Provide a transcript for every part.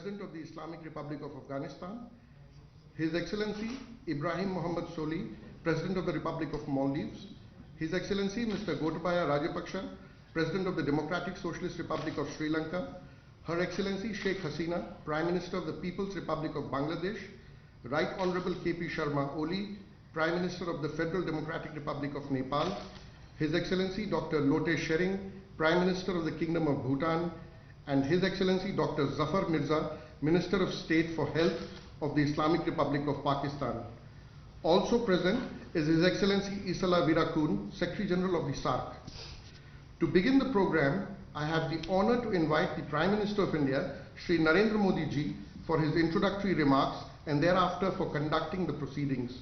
President of the Islamic Republic of Afghanistan, His Excellency Ibrahim Mohammed Soli, President of the Republic of Maldives, His Excellency Mr. Gotabaya Rajapaksa, President of the Democratic Socialist Republic of Sri Lanka, Her Excellency Sheikh Hasina, Prime Minister of the People's Republic of Bangladesh, Right Honorable K.P. Sharma Oli, Prime Minister of the Federal Democratic Republic of Nepal, His Excellency Dr. Lote Shering, Prime Minister of the Kingdom of Bhutan, and His Excellency Dr. Zafar Mirza, Minister of State for Health of the Islamic Republic of Pakistan. Also present is His Excellency Isala Virakun, Secretary General of the SAARC. To begin the program, I have the honor to invite the Prime Minister of India, Shri Narendra Modi ji, for his introductory remarks and thereafter for conducting the proceedings.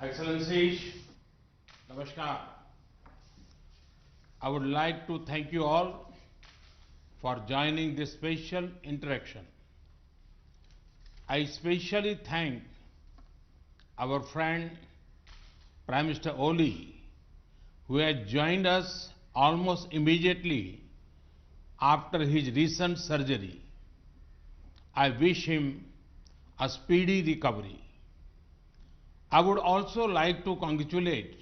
Excellencies, Namaskar. I would like to thank you all for joining this special interaction. I especially thank our friend Prime Minister Oli, who has joined us almost immediately after his recent surgery. I wish him a speedy recovery. I would also like to congratulate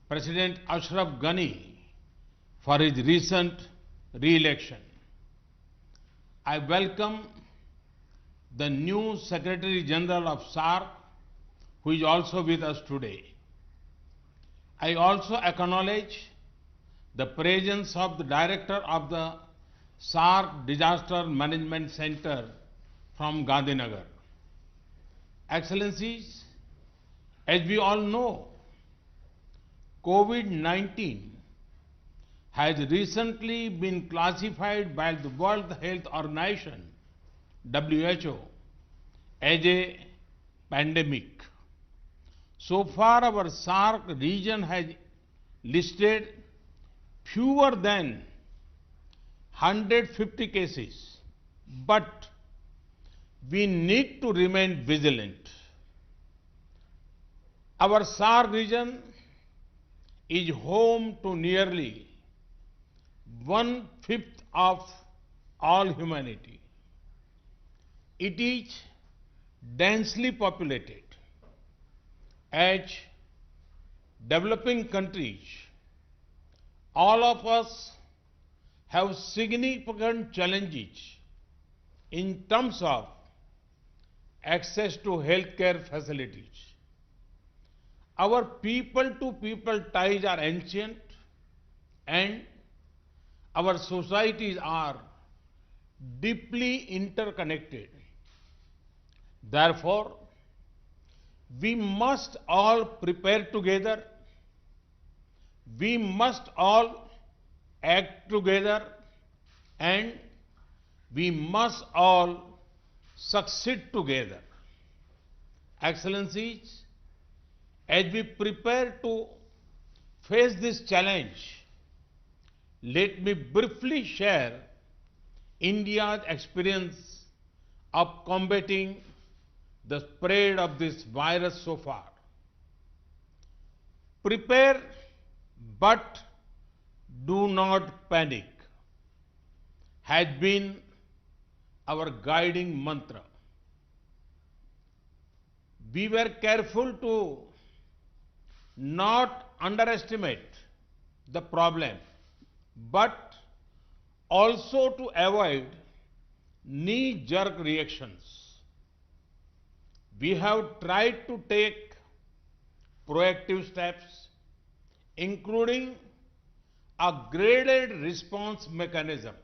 President Ashraf Ghani for his recent re-election. I welcome the new Secretary General of SAARC, who is also with us today. I also acknowledge the presence of the Director of the SAARC Disaster Management Center from Gandhinagar. Excellencies, as we all know, COVID-19 has recently been classified by the World Health Organization, WHO, as a pandemic. So far, our SAARC region has listed fewer than 150 cases, but we need to remain vigilant. Our SAARC region is home to nearly 1/5 of all humanity. It is densely populated. As developing countries, all of us have significant challenges in terms of access to healthcare facilities. Our people-to-people ties are ancient, and our societies are deeply interconnected. Therefore, we must all prepare together, we must all act together, and we must all succeed together. Excellencies, as we prepare to face this challenge, let me briefly share India's experience of combating the spread of this virus so far. Prepare, but do not panic has been our guiding mantra. We were careful to not underestimate the problem, but also to avoid knee-jerk reactions. We have tried to take proactive steps, including a graded response mechanism.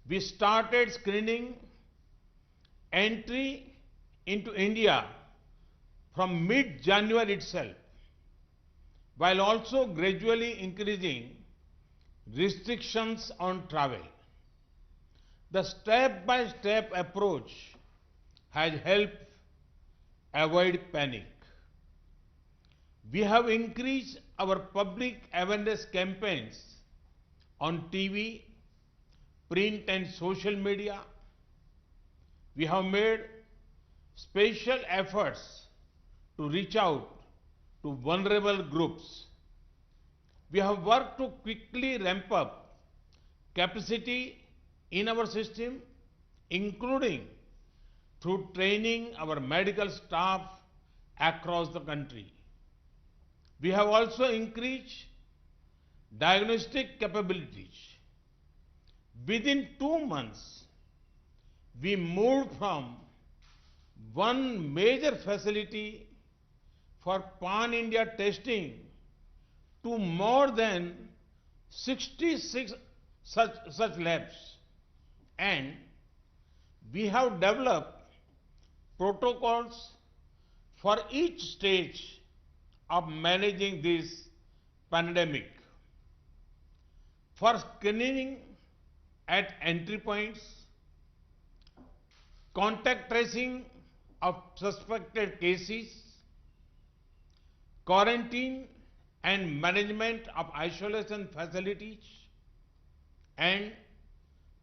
We started screening entry into India from mid-January itself, while also gradually increasing restrictions on travel. The step-by-step approach has helped avoid panic. We have increased our public awareness campaigns on TV, print and social media. We have made special efforts to reach out to vulnerable groups. We have worked to quickly ramp up capacity in our system, including through training our medical staff across the country. We have also increased diagnostic capabilities. Within 2 months, we moved from one major facility for pan-India testing to more than 66 such labs. And we have developed protocols for each stage of managing this pandemic. For screening at entry points, contact tracing of suspected cases, quarantine and management of isolation facilities, and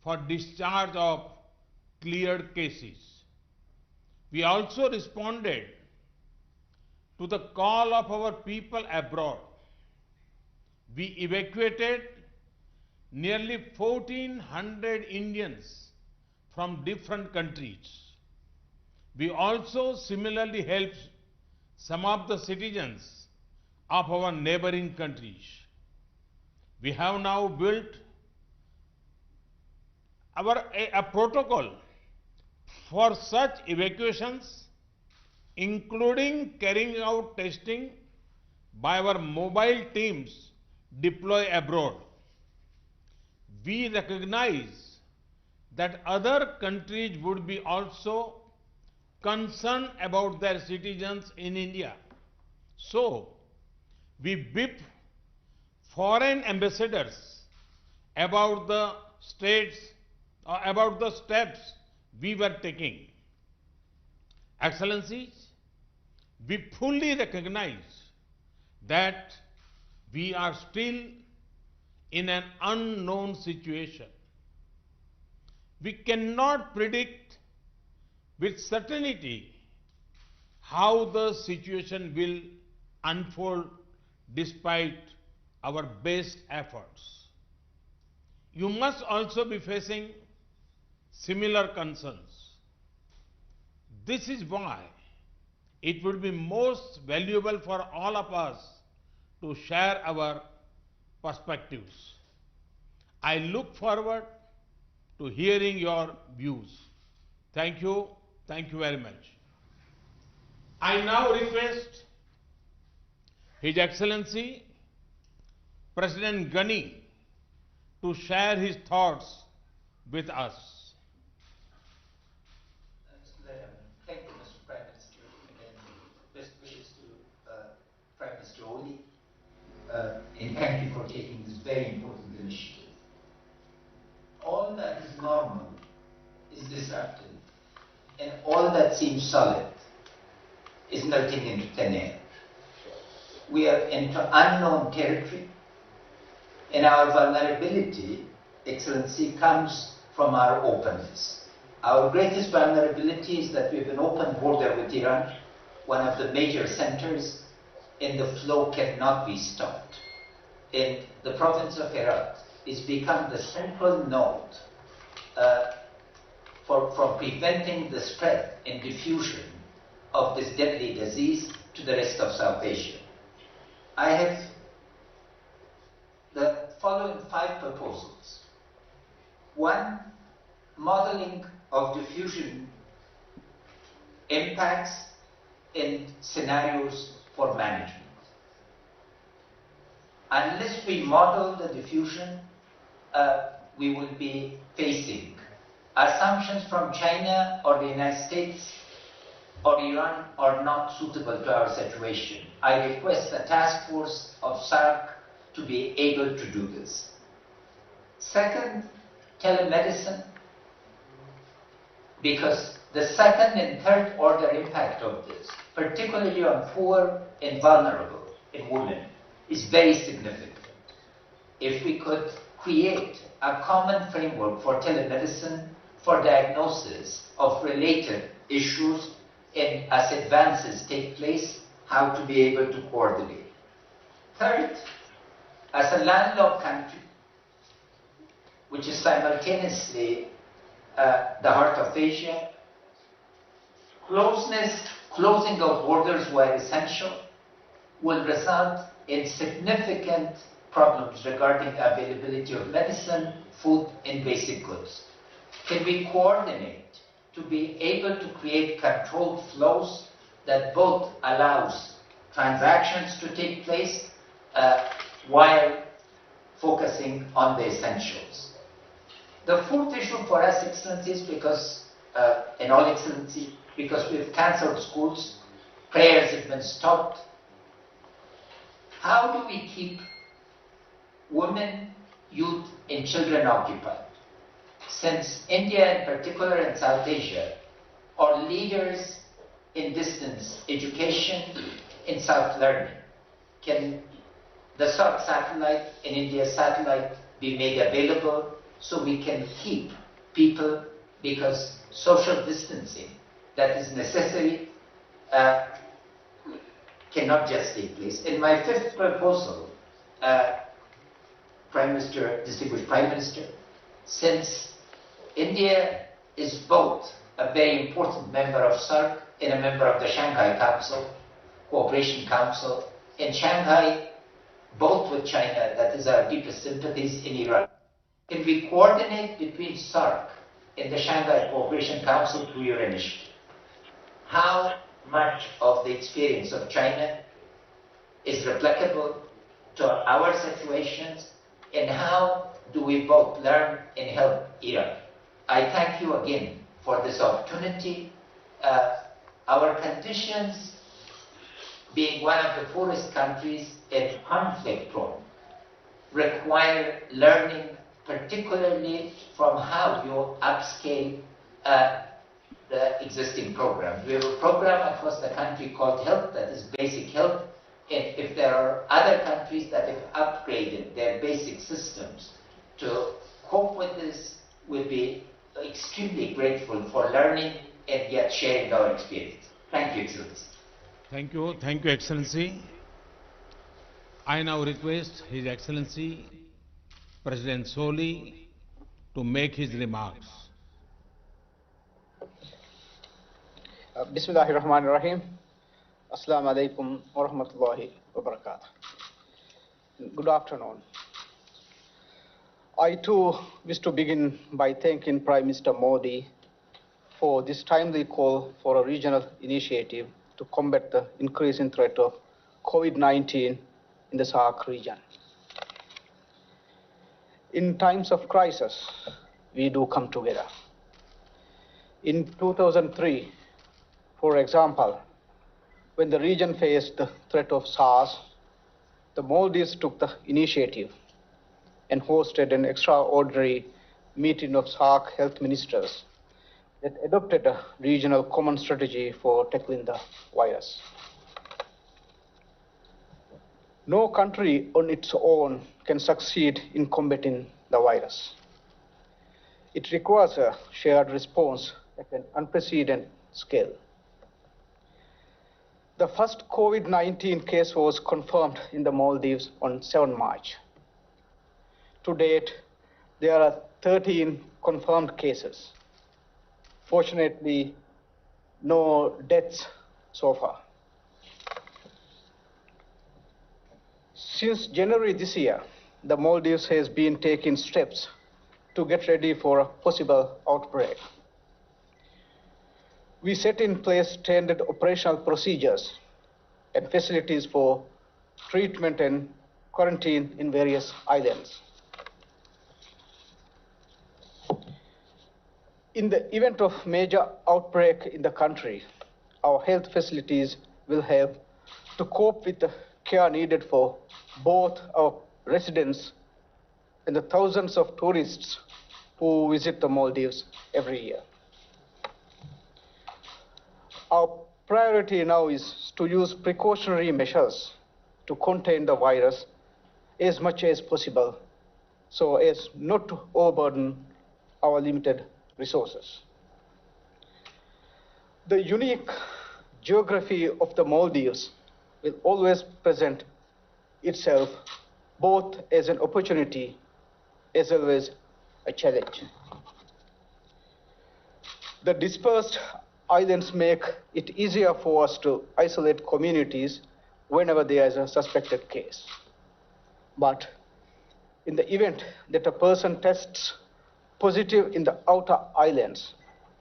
for discharge of cleared cases. We also responded to the call of our people abroad. We evacuated nearly 1,400 Indians from different countries. We also similarly helped some of the citizens of our neighboring countries. We have now built a protocol for such evacuations, including carrying out testing by our mobile teams deployed abroad. We recognize that other countries would be also concerned about their citizens in India. So, we briefed foreign ambassadors about the steps we were taking. Excellencies, we fully recognize that we are still in an unknown situation. We cannot predict with certainty how the situation will unfold despite our best efforts. You must also be facing similar concerns. This is why it would be most valuable for all of us to share our perspectives. I look forward to hearing your views. Thank you. Thank you very much. I now request His Excellency President Ghani to share his thoughts with us. Thank you, Mr. Prime Minister, and best wishes to Prime Minister Oli. And thank you for taking this very important initiative. All that is normal is disrupted, and all that seems solid is melting into thin air. We are into unknown territory, and our vulnerability, Excellency, comes from our openness. Our greatest vulnerability is that we have an open border with Iran, one of the major centers, and the flow cannot be stopped. And the province of Herat is become the central node for preventing the spread and diffusion of this deadly disease to the rest of South Asia. I have the following 5 proposals. 1, modeling of diffusion impacts and scenarios for management. Unless we model the diffusion, we will be facing assumptions from China or the United States or Iran are not suitable to our situation. I request the task force of SAARC to be able to do this. Second, telemedicine, because the second and third order impact of this, particularly on poor and vulnerable and women, is very significant. If we could create a common framework for telemedicine for diagnosis of related issues and as advances take place, how to be able to coordinate. Third, as a landlocked country which is simultaneously the heart of Asia. Closing of borders where essential will result in significant problems regarding availability of medicine, food, and basic goods. Can we coordinate to be able to create controlled flows that both allows transactions to take place while focusing on the essentials? The fourth issue for us, Excellencies, because, and All Excellency, because we've cancelled schools, prayers have been stopped. How do we keep women, youth, and children occupied? Since India in particular and South Asia are leaders in distance education, in self-learning, can the SAARC satellite and India satellite be made available so we can keep people, because social distancing that is necessary cannot just take place. In my fifth proposal, Prime Minister, distinguished Prime Minister, since India is both a very important member of SAARC and a member of the Shanghai Council, Cooperation Council, in Shanghai, both with China, that is our deepest sympathies, in Iran. Can we coordinate between SAARC and the Shanghai Cooperation Council through your initiative? How much of the experience of China is replicable to our situations, and how do we both learn and help Iran? I thank you again for this opportunity. Our conditions, being one of the poorest countries and conflict prone, require learning, particularly from how you upscale the existing programs. We have a program across the country called Health, that is basic health. And if there are other countries that have upgraded their basic systems to cope with this, we'll be extremely grateful for learning and yet sharing our experience. Thank you, Excellency. Thank you, Excellency. I now request His Excellency President Soli to make his remarks. Bismillahirrahmanirrahim. Assalamu alaikum wa rahmatullahi wa barakatuh. Good afternoon. I too wish to begin by thanking Prime Minister Modi for this timely call for a regional initiative to combat the increasing threat of COVID-19 in the SAARC region. In times of crisis, we do come together. In 2003, for example, when the region faced the threat of SARS, the Maldives took the initiative and hosted an extraordinary meeting of SAARC health ministers that adopted a regional common strategy for tackling the virus. No country on its own can succeed in combating the virus. It requires a shared response at an unprecedented scale. The first COVID-19 case was confirmed in the Maldives on 7 March. To date, there are 13 confirmed cases. Fortunately, no deaths so far. Since January this year, the Maldives has been taking steps to get ready for a possible outbreak. We set in place standard operational procedures and facilities for treatment and quarantine in various islands. In the event of major outbreak in the country, our health facilities will have to cope with the care needed for both our residents and the thousands of tourists who visit the Maldives every year. Our priority now is to use precautionary measures to contain the virus as much as possible so as not to overburden our limited resources. The unique geography of the Maldives will always present itself both as an opportunity as well as a challenge. The dispersed islands make it easier for us to isolate communities whenever there is a suspected case. But in the event that a person tests positive in the outer islands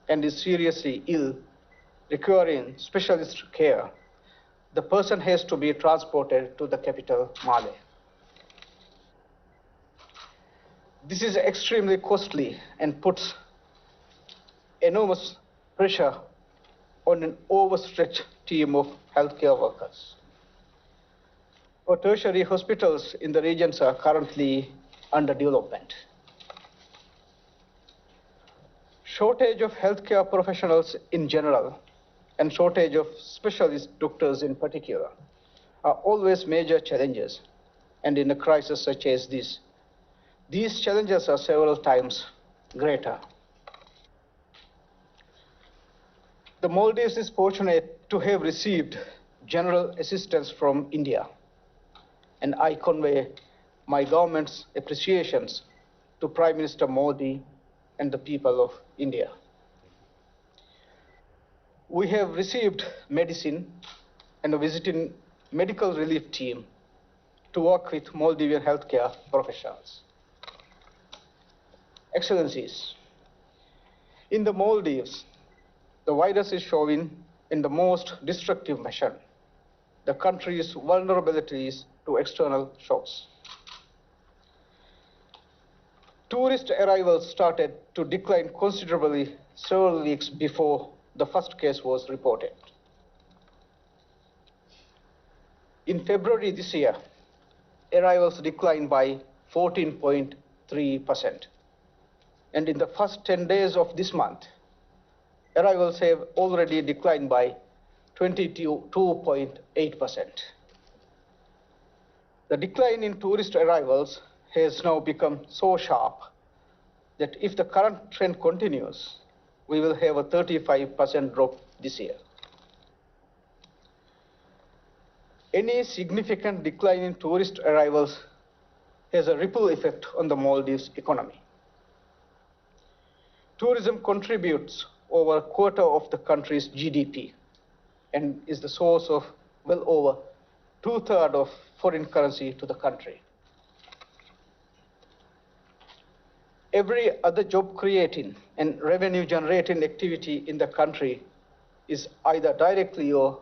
and is seriously ill, requiring specialist care, the person has to be transported to the capital, Male. This is extremely costly and puts enormous pressure on an overstretched team of healthcare workers. Our tertiary hospitals in the regions are currently under development. Shortage of healthcare professionals in general and shortage of specialist doctors in particular are always major challenges, and in a crisis such as this, these challenges are several times greater. The Maldives is fortunate to have received general assistance from India, and I convey my government's appreciations to Prime Minister Modi and the people of India. We have received medicine and a visiting medical relief team to work with Maldivian healthcare professionals. Excellencies, in the Maldives, the virus is showing in the most destructive fashion the country's vulnerabilities to external shocks. Tourist arrivals started to decline considerably several weeks before the first case was reported. In February this year, arrivals declined by 14.3%. And in the first 10 days of this month, arrivals have already declined by 22.8%. The decline in tourist arrivals has now become so sharp that if the current trend continues, we will have a 35% drop this year. Any significant decline in tourist arrivals has a ripple effect on the Maldives economy. Tourism contributes over a quarter of the country's GDP and is the source of well over 2/3 of foreign currency to the country. Every other job creating and revenue generating activity in the country is either directly or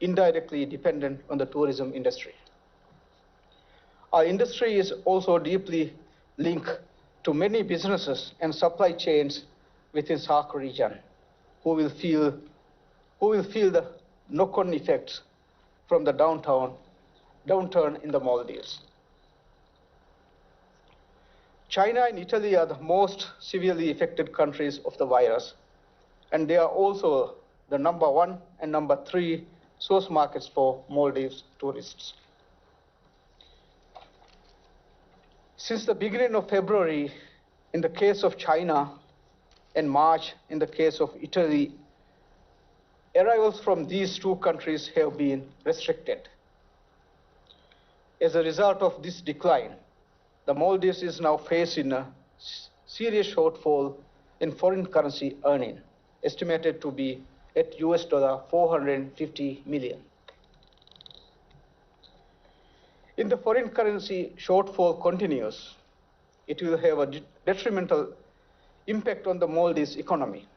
indirectly dependent on the tourism industry. Our industry is also deeply linked to many businesses and supply chains within SAARC region who will feel the knock-on effects from the downturn in the Maldives. China and Italy are the most severely affected countries of the virus, and they are also the number 1 and number 3 source markets for Maldives tourists. Since the beginning of February, in the case of China, and March, in the case of Italy, arrivals from these two countries have been restricted. As a result of this decline, the Maldives is now facing a serious shortfall in foreign currency earning, estimated to be at $450 million. If the foreign currency shortfall continues, it will have a detrimental impact on the Maldives economy,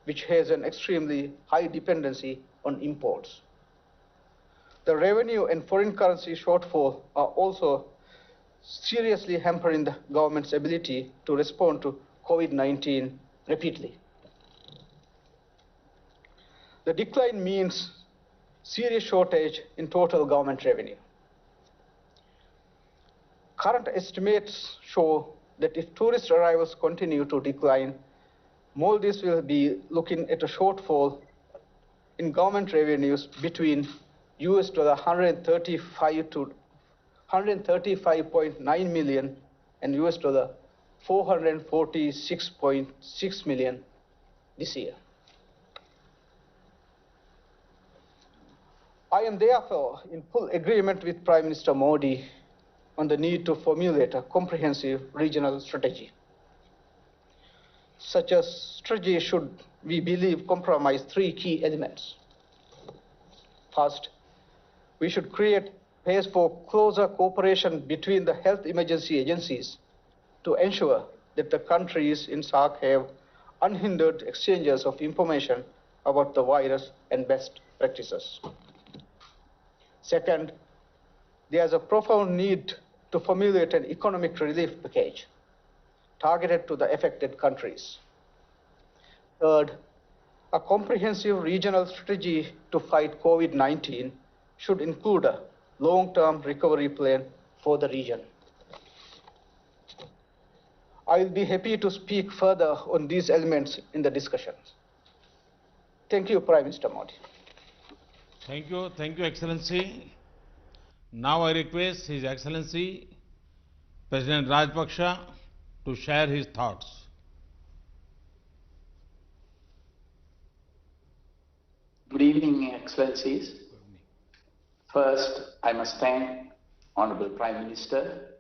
which has an extremely high dependency on imports. The revenue and foreign currency shortfall are also seriously hampering the government's ability to respond to COVID-19 rapidly. The decline means serious shortage in total government revenue. Current estimates show that if tourist arrivals continue to decline, Maldives will be looking at a shortfall in government revenues between $135.9 million and $446.6 million this year. I am therefore in full agreement with Prime Minister Modi on the need to formulate a comprehensive regional strategy. Such a strategy should, we believe, comprise three key elements. First, we should create space for closer cooperation between the health emergency agencies to ensure that the countries in SAARC have unhindered exchanges of information about the virus and best practices. Second, there is a profound need to formulate an economic relief package targeted to the affected countries. Third, a comprehensive regional strategy to fight COVID-19 should include a long-term recovery plan for the region. I will be happy to speak further on these elements in the discussions. Thank you, Prime Minister Modi. Thank you, Excellency. Now I request His Excellency President Rajapaksa to share his thoughts. Good evening, Excellencies. First, I must thank Honorable Prime Minister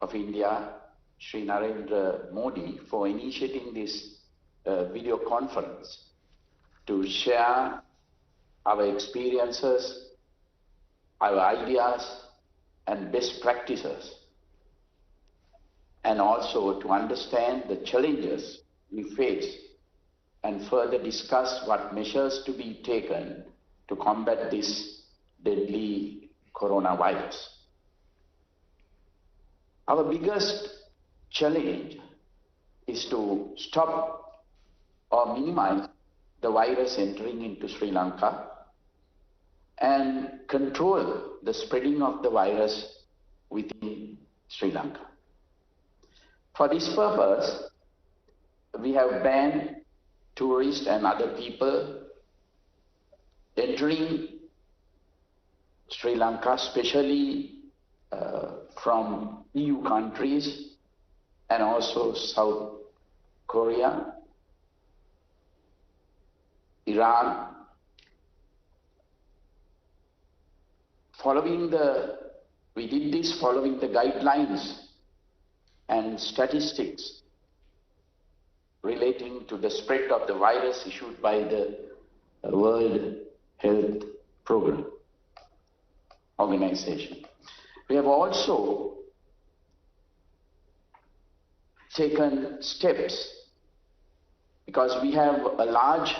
of India, Shri Narendra Modi, for initiating this video conference to share our experiences, our ideas, and best practices, and also to understand the challenges we face and further discuss what measures to be taken to combat this deadly coronavirus. Our biggest challenge is to stop or minimize the virus entering into Sri Lanka and control the spreading of the virus within Sri Lanka. For this purpose, we have banned tourists and other people entering Sri Lanka, especially from EU countries and also South Korea, Iran. We did this following the guidelines and statistics relating to the spread of the virus issued by the World Health Program Organization. We have also taken steps because we have a large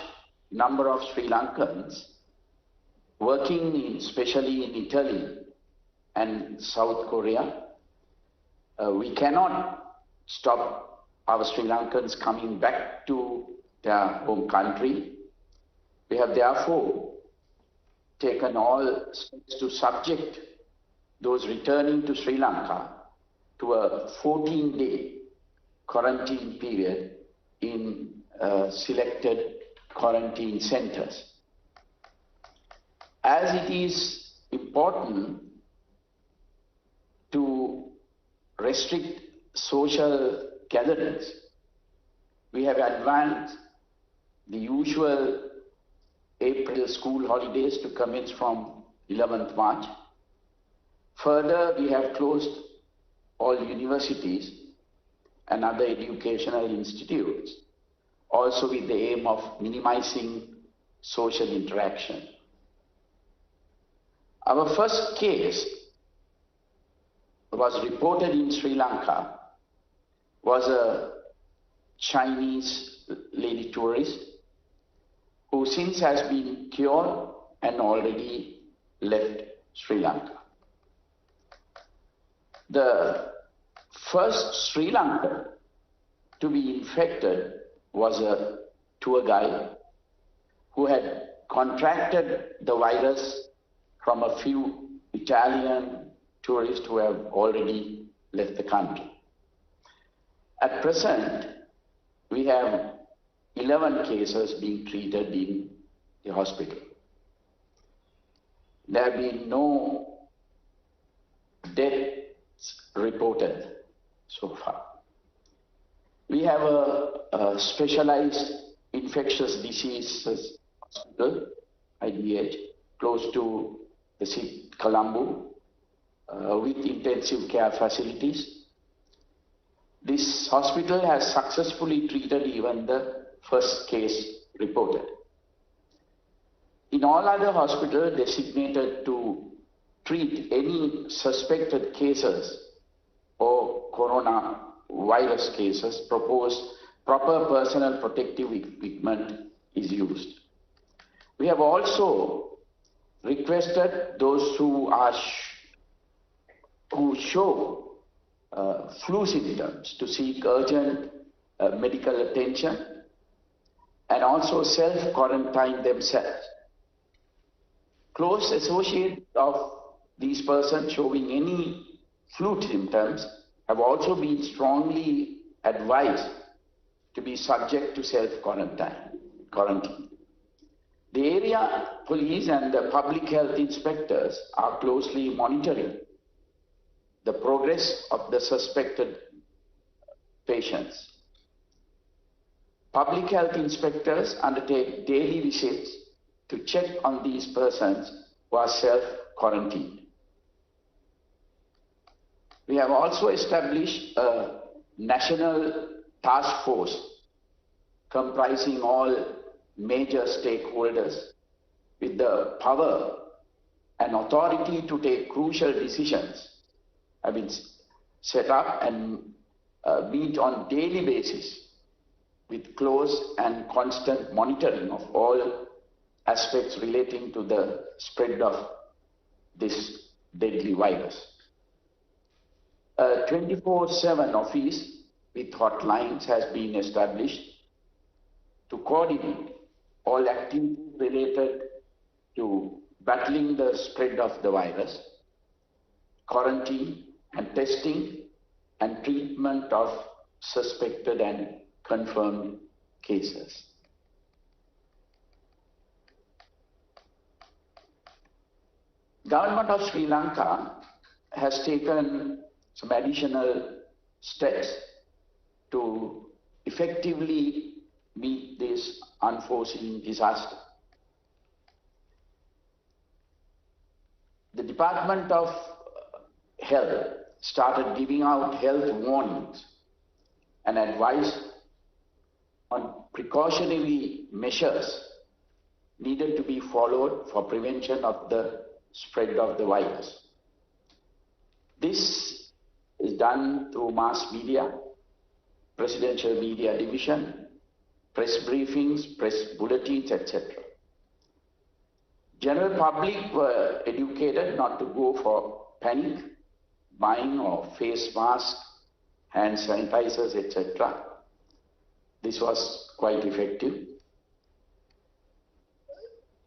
number of Sri Lankans working especially in Italy and South Korea. We cannot stop our Sri Lankans coming back to their home country. We have therefore taken all steps to subject those returning to Sri Lanka to a 14-day quarantine period in selected quarantine centers. As it is important to restrict social gatherings, we have advanced the usual April school holidays to commence from 11th March. Further, we have closed all universities and other educational institutes, also with the aim of minimizing social interaction. Our first case was reported in Sri Lanka, was a Chinese lady tourist who since has been cured and already left Sri Lanka. The first Sri Lankan to be infected was a tour guide who had contracted the virus from a few Italian tourists who have already left the country. At present, we have 11 cases being treated in the hospital. There have been no deaths reported so far. We have a specialized infectious diseases hospital, IDH, close to the city, Colombo, with intensive care facilities. This hospital has successfully treated even the first case reported. In all other hospitals designated to treat any suspected cases or coronavirus cases, proper personal protective equipment is used. We have also requested those who show flu symptoms to seek urgent medical attention and also self-quarantine themselves. Close associates of these persons showing any flu symptoms have also been strongly advised to be subject to self-quarantine. The area police and the public health inspectors are closely monitoring the progress of the suspected patients. Public health inspectors undertake daily visits to check on these persons who are self-quarantined. We have also established a national task force comprising all major stakeholders with the power and authority to take crucial decisions have been set up and meet on daily basis with close and constant monitoring of all aspects relating to the spread of this deadly virus. A 24/7 office with hotlines has been established to coordinate all activities related to battling the spread of the virus, quarantine and testing and treatment of suspected and confirmed cases. Government of Sri Lanka has taken some additional steps to effectively meet this unforeseen disaster. The Department of Health started giving out health warnings and advice on precautionary measures needed to be followed for prevention of the spread of the virus. This is done through mass media, presidential media division, press briefings, press bulletins, etc. General public were educated not to go for panic buying of face masks, hand sanitizers, etc. This was quite effective.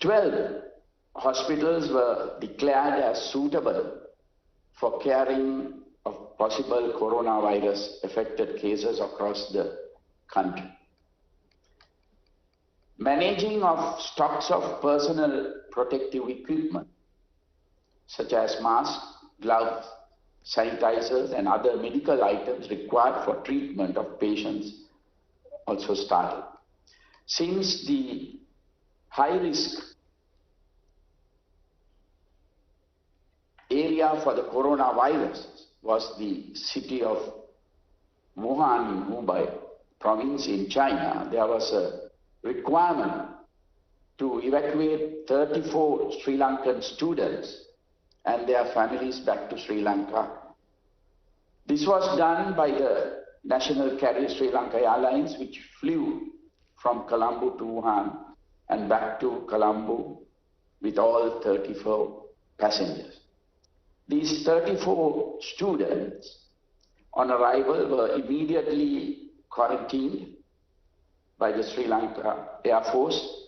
12 hospitals were declared as suitable for caring of possible coronavirus affected cases across the country. Managing of stocks of personal protective equipment such as masks, gloves, sanitizers and other medical items required for treatment of patients also started. Since the high risk area for the coronavirus was the city of Wuhan in Hubei province in China, there was a requirement to evacuate 34 Sri Lankan students and their families back to Sri Lanka. This was done by the national carrier Sri Lanka Airlines, which flew from Colombo to Wuhan and back to Colombo with all 34 passengers. These 34 students on arrival were immediately quarantined by the Sri Lanka Air Force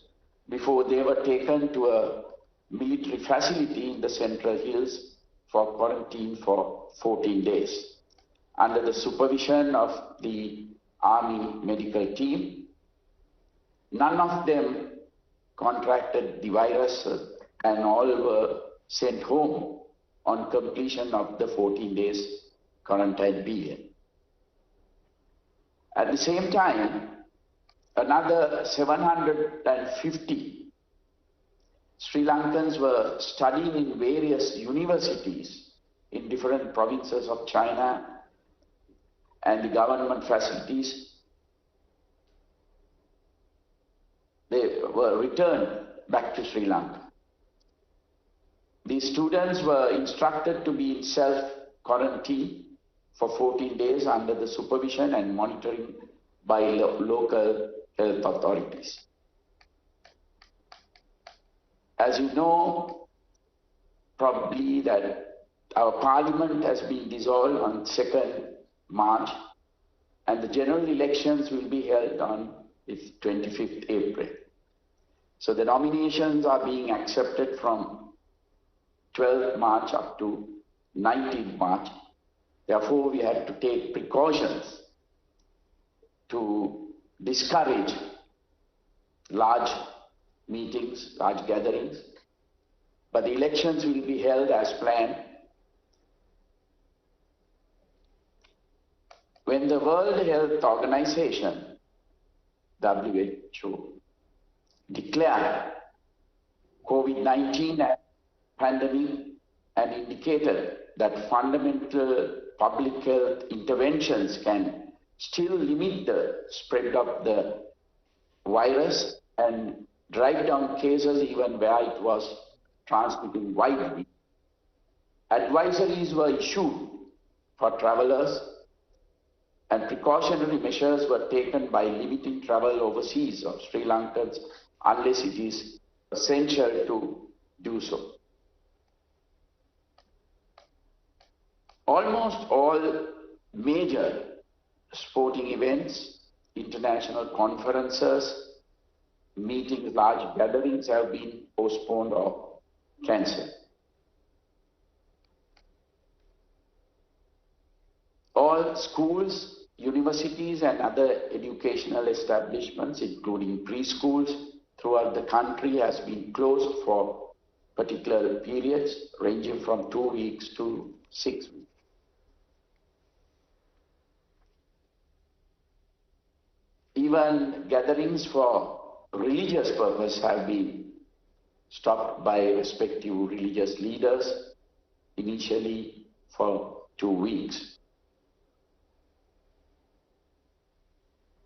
before they were taken to a military facility in the Central Hills for quarantine for 14 days under the supervision of the Army medical team. None of them contracted the virus and all were sent home on completion of the 14 days quarantine period. At the same time, another 750 Sri Lankans were studying in various universities in different provinces of China and the government facilities, they were returned back to Sri Lanka. These students were instructed to be in self-quarantine for 14 days under the supervision and monitoring by local health authorities. As you know, probably that our parliament has been dissolved on 2nd March and the general elections will be held on 25th April. So the nominations are being accepted from 12th March up to 19th March. Therefore, we had to take precautions to discourage large meetings, large gatherings. But the elections will be held as planned. When the World Health Organization, WHO, declared COVID-19 as pandemic and indicated that fundamental public health interventions can still limit the spread of the virus and drive down cases even where it was transmitting widely. Advisories were issued for travelers and precautionary measures were taken by limiting travel overseas of Sri Lankans unless it is essential to do so. Almost all major sporting events, international conferences, meetings, large gatherings have been postponed or cancelled. All schools, universities and other educational establishments, including preschools throughout the country, has been closed for particular periods ranging from 2 weeks to 6 weeks. Even gatherings for religious purpose have been stopped by respective religious leaders, initially for 2 weeks.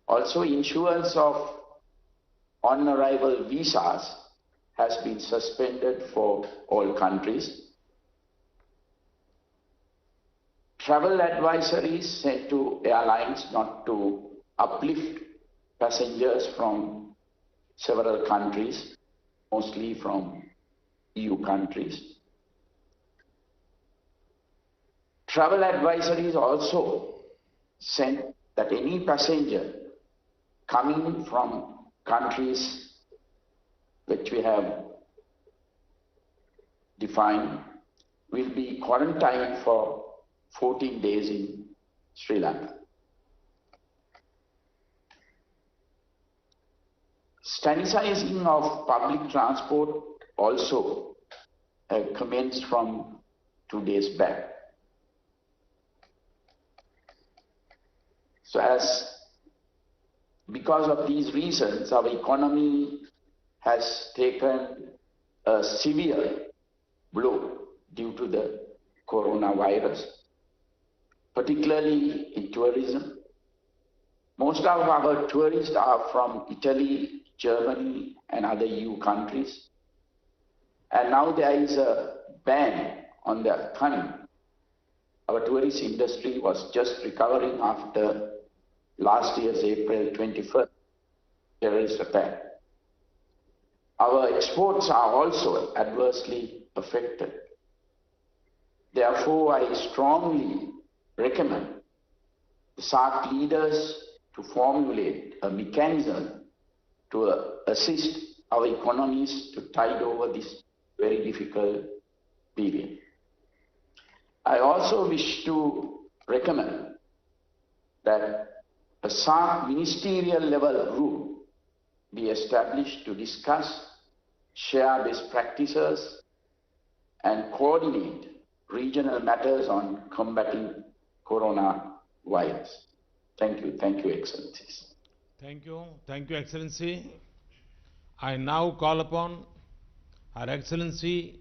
Also, issuance of on-arrival visas has been suspended for all countries. Travel advisories sent to airlines not to uplift passengers from several countries, mostly from EU countries. Travel advisories also sent that any passenger coming from countries which we have defined will be quarantined for 14 days in Sri Lanka. Sanitizing of public transport also commenced from 2 days back. So because of these reasons, our economy has taken a severe blow due to the coronavirus, particularly in tourism. Most of our tourists are from Italy, Germany and other EU countries. And now there is a ban on their coming. Our tourist industry was just recovering after last year's April 21st terrorist attack. Our exports are also adversely affected. Therefore, I strongly recommend the SAARC leaders to formulate a mechanism to assist our economies to tide over this very difficult period. I also wish to recommend that a SAARC ministerial level group be established to discuss, share best practices and coordinate regional matters on combating coronavirus. Thank you, Excellencies. Thank you, Excellency. I now call upon Her Excellency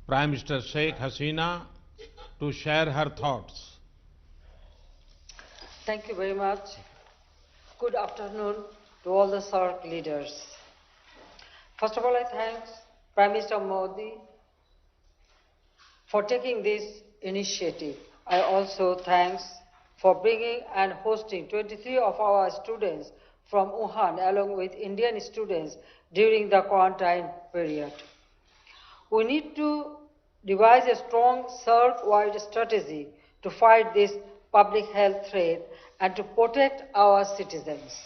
Prime Minister Sheikh Hasina to share her thoughts. Thank you very much. Good afternoon to all the SAARC leaders. First of all, I thank Prime Minister Modi for taking this initiative. I also thanks for bringing and hosting 23 of our students from Wuhan along with Indian students during the quarantine period. We need to devise a strong SAARC-wide strategy to fight this public health threat and to protect our citizens.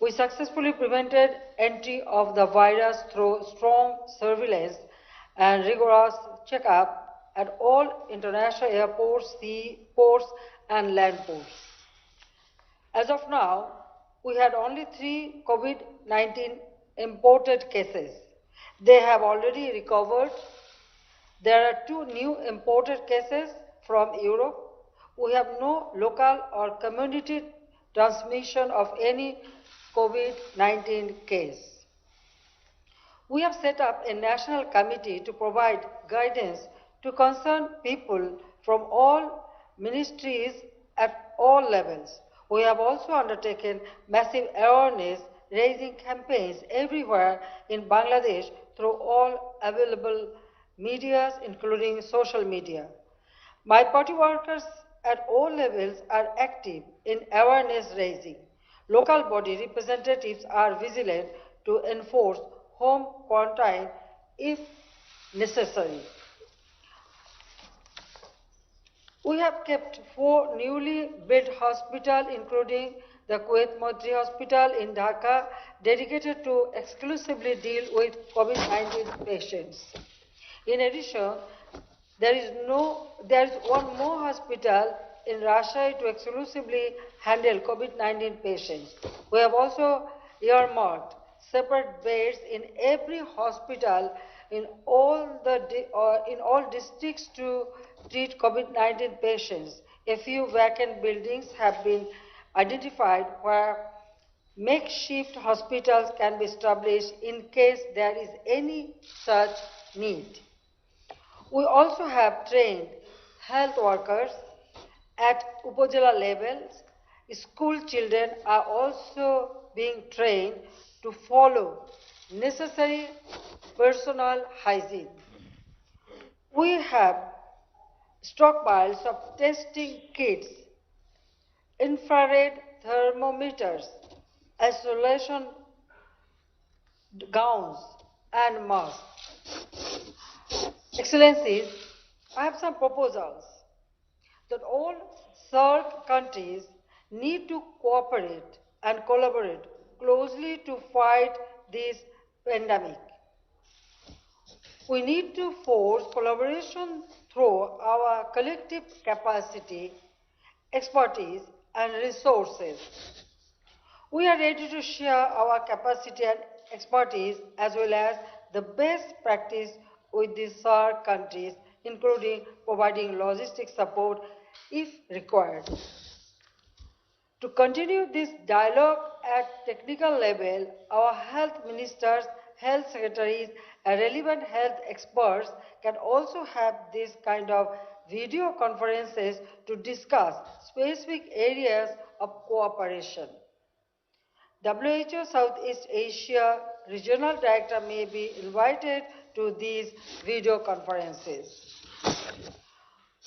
We successfully prevented entry of the virus through strong surveillance and rigorous checkup at all international airports, sea ports, and land ports. As of now, we had only 3 COVID-19 imported cases. They have already recovered. There are 2 new imported cases from Europe. We have no local or community transmission of any COVID-19 case. We have set up a national committee to provide guidance to concerned people from all ministries at all levels. We have also undertaken massive awareness raising campaigns everywhere in Bangladesh through all available medias, including social media. My party workers at all levels are active in awareness raising. Local body representatives are vigilant to enforce home quarantine if necessary. We have kept 4 newly built hospitals, including the Kuwait Motri Hospital in Dhaka, dedicated to exclusively deal with COVID-19 patients. In addition, there is one more hospital in Rajshahi to exclusively handle COVID-19 patients. We have also earmarked separate beds in every hospital in all districts to treat COVID-19 patients. A few vacant buildings have been identified where makeshift hospitals can be established in case there is any such need. We also have trained health workers at Upazila levels. School children are also being trained to follow necessary personal hygiene. We have stockpiles of testing kits, infrared thermometers, isolation gowns, and masks. Excellencies, I have some proposals that all SAARC countries need to cooperate and collaborate closely to fight this pandemic. We need to force collaboration through our collective capacity, expertise, and resources. We are ready to share our capacity and expertise as well as the best practice with the SAARC countries, including providing logistic support if required. To continue this dialogue at technical level, our health ministers, health secretaries, and relevant health experts can also have this kind of video conferences to discuss specific areas of cooperation. WHO Southeast Asia Regional Director may be invited to these video conferences.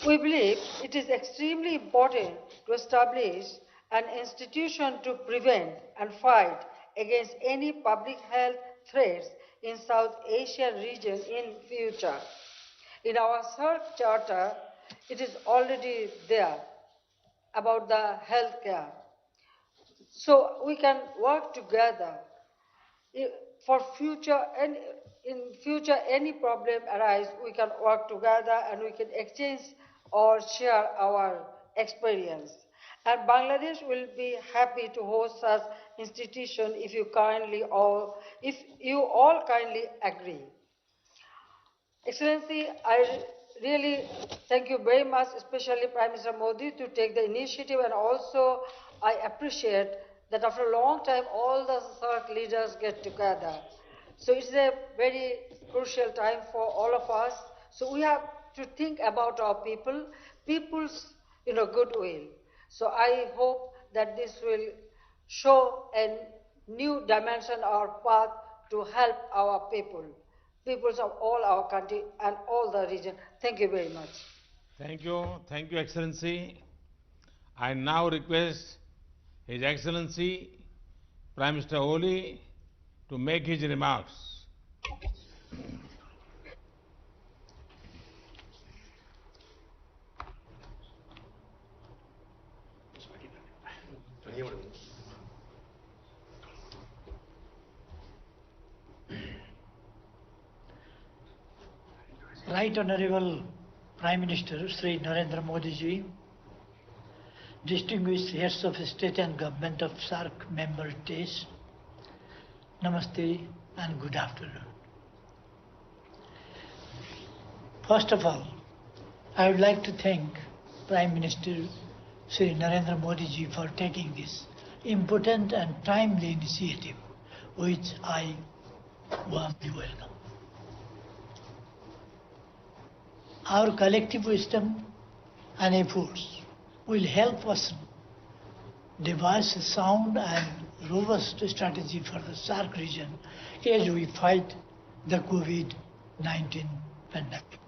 We believe it is extremely important to establish an institution to prevent and fight against any public health threats in South Asian region in future. In our SAARC Charter, it is already there about the healthcare. So we can work together for future, and in future any problem arise, we can work together and we can exchange or share our experience. And Bangladesh will be happy to host such institution if you all kindly agree. Excellency, I really thank you very much, especially Prime Minister Modi, to take the initiative, and also I appreciate that after a long time all the SAARC leaders get together. So it's a very crucial time for all of us. So we have to think about our people's goodwill. So I hope that this will show a new dimension or path to help our peoples of all our country and all the region. Thank you very much. Thank you, Excellency. I now request His Excellency Prime Minister Oli to make his remarks. Right Honorable Prime Minister Sri Narendra Modi ji, distinguished heads of state and government of SAARC member states, Namaste and good afternoon. First of all, I would like to thank Prime Minister Sri Narendra Modi ji for taking this important and timely initiative, which I warmly welcome. Our collective wisdom and efforts will help us devise a sound and robust strategy for the SAARC region as we fight the COVID-19 pandemic.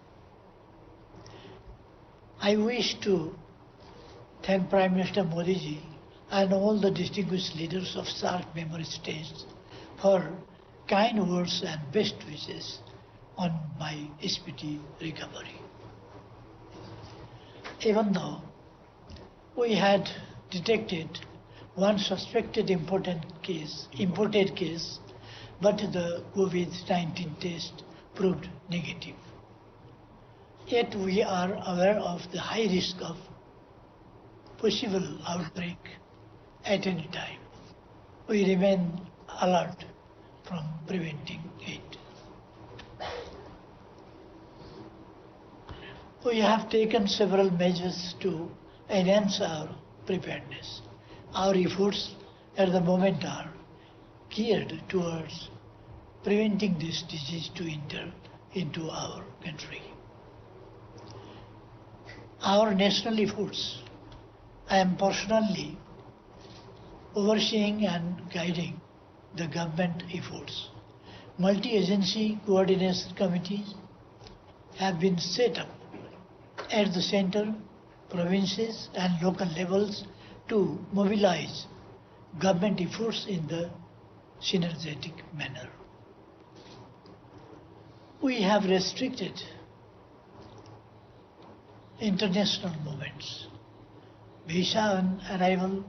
I wish to thank Prime Minister Modi ji and all the distinguished leaders of SAARC member states for kind words and best wishes on my speedy recovery. Even though we had detected one suspected imported case, but the COVID-19 test proved negative. Yet we are aware of the high risk of possible outbreak at any time. We remain alert from preventing it. We have taken several measures to enhance our preparedness. Our efforts at the moment are geared towards preventing this disease to enter into our country. Our national efforts, I am personally overseeing and guiding the government efforts. Multi-agency coordination committees have been set up at the center, provinces and local levels to mobilize government efforts in the synergetic manner. We have restricted international movements, visa on arrival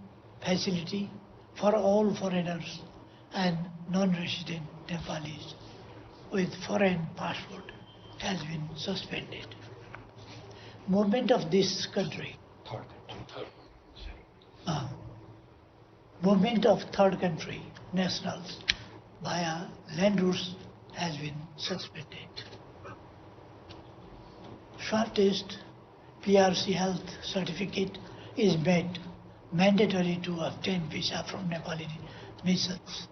facility for all foreigners and non-resident Nepalis with foreign passport has been suspended. Movement of this country, movement of third country nationals via land routes has been suspended. Swab test PRC health certificate is made mandatory to obtain visa from Nepali missions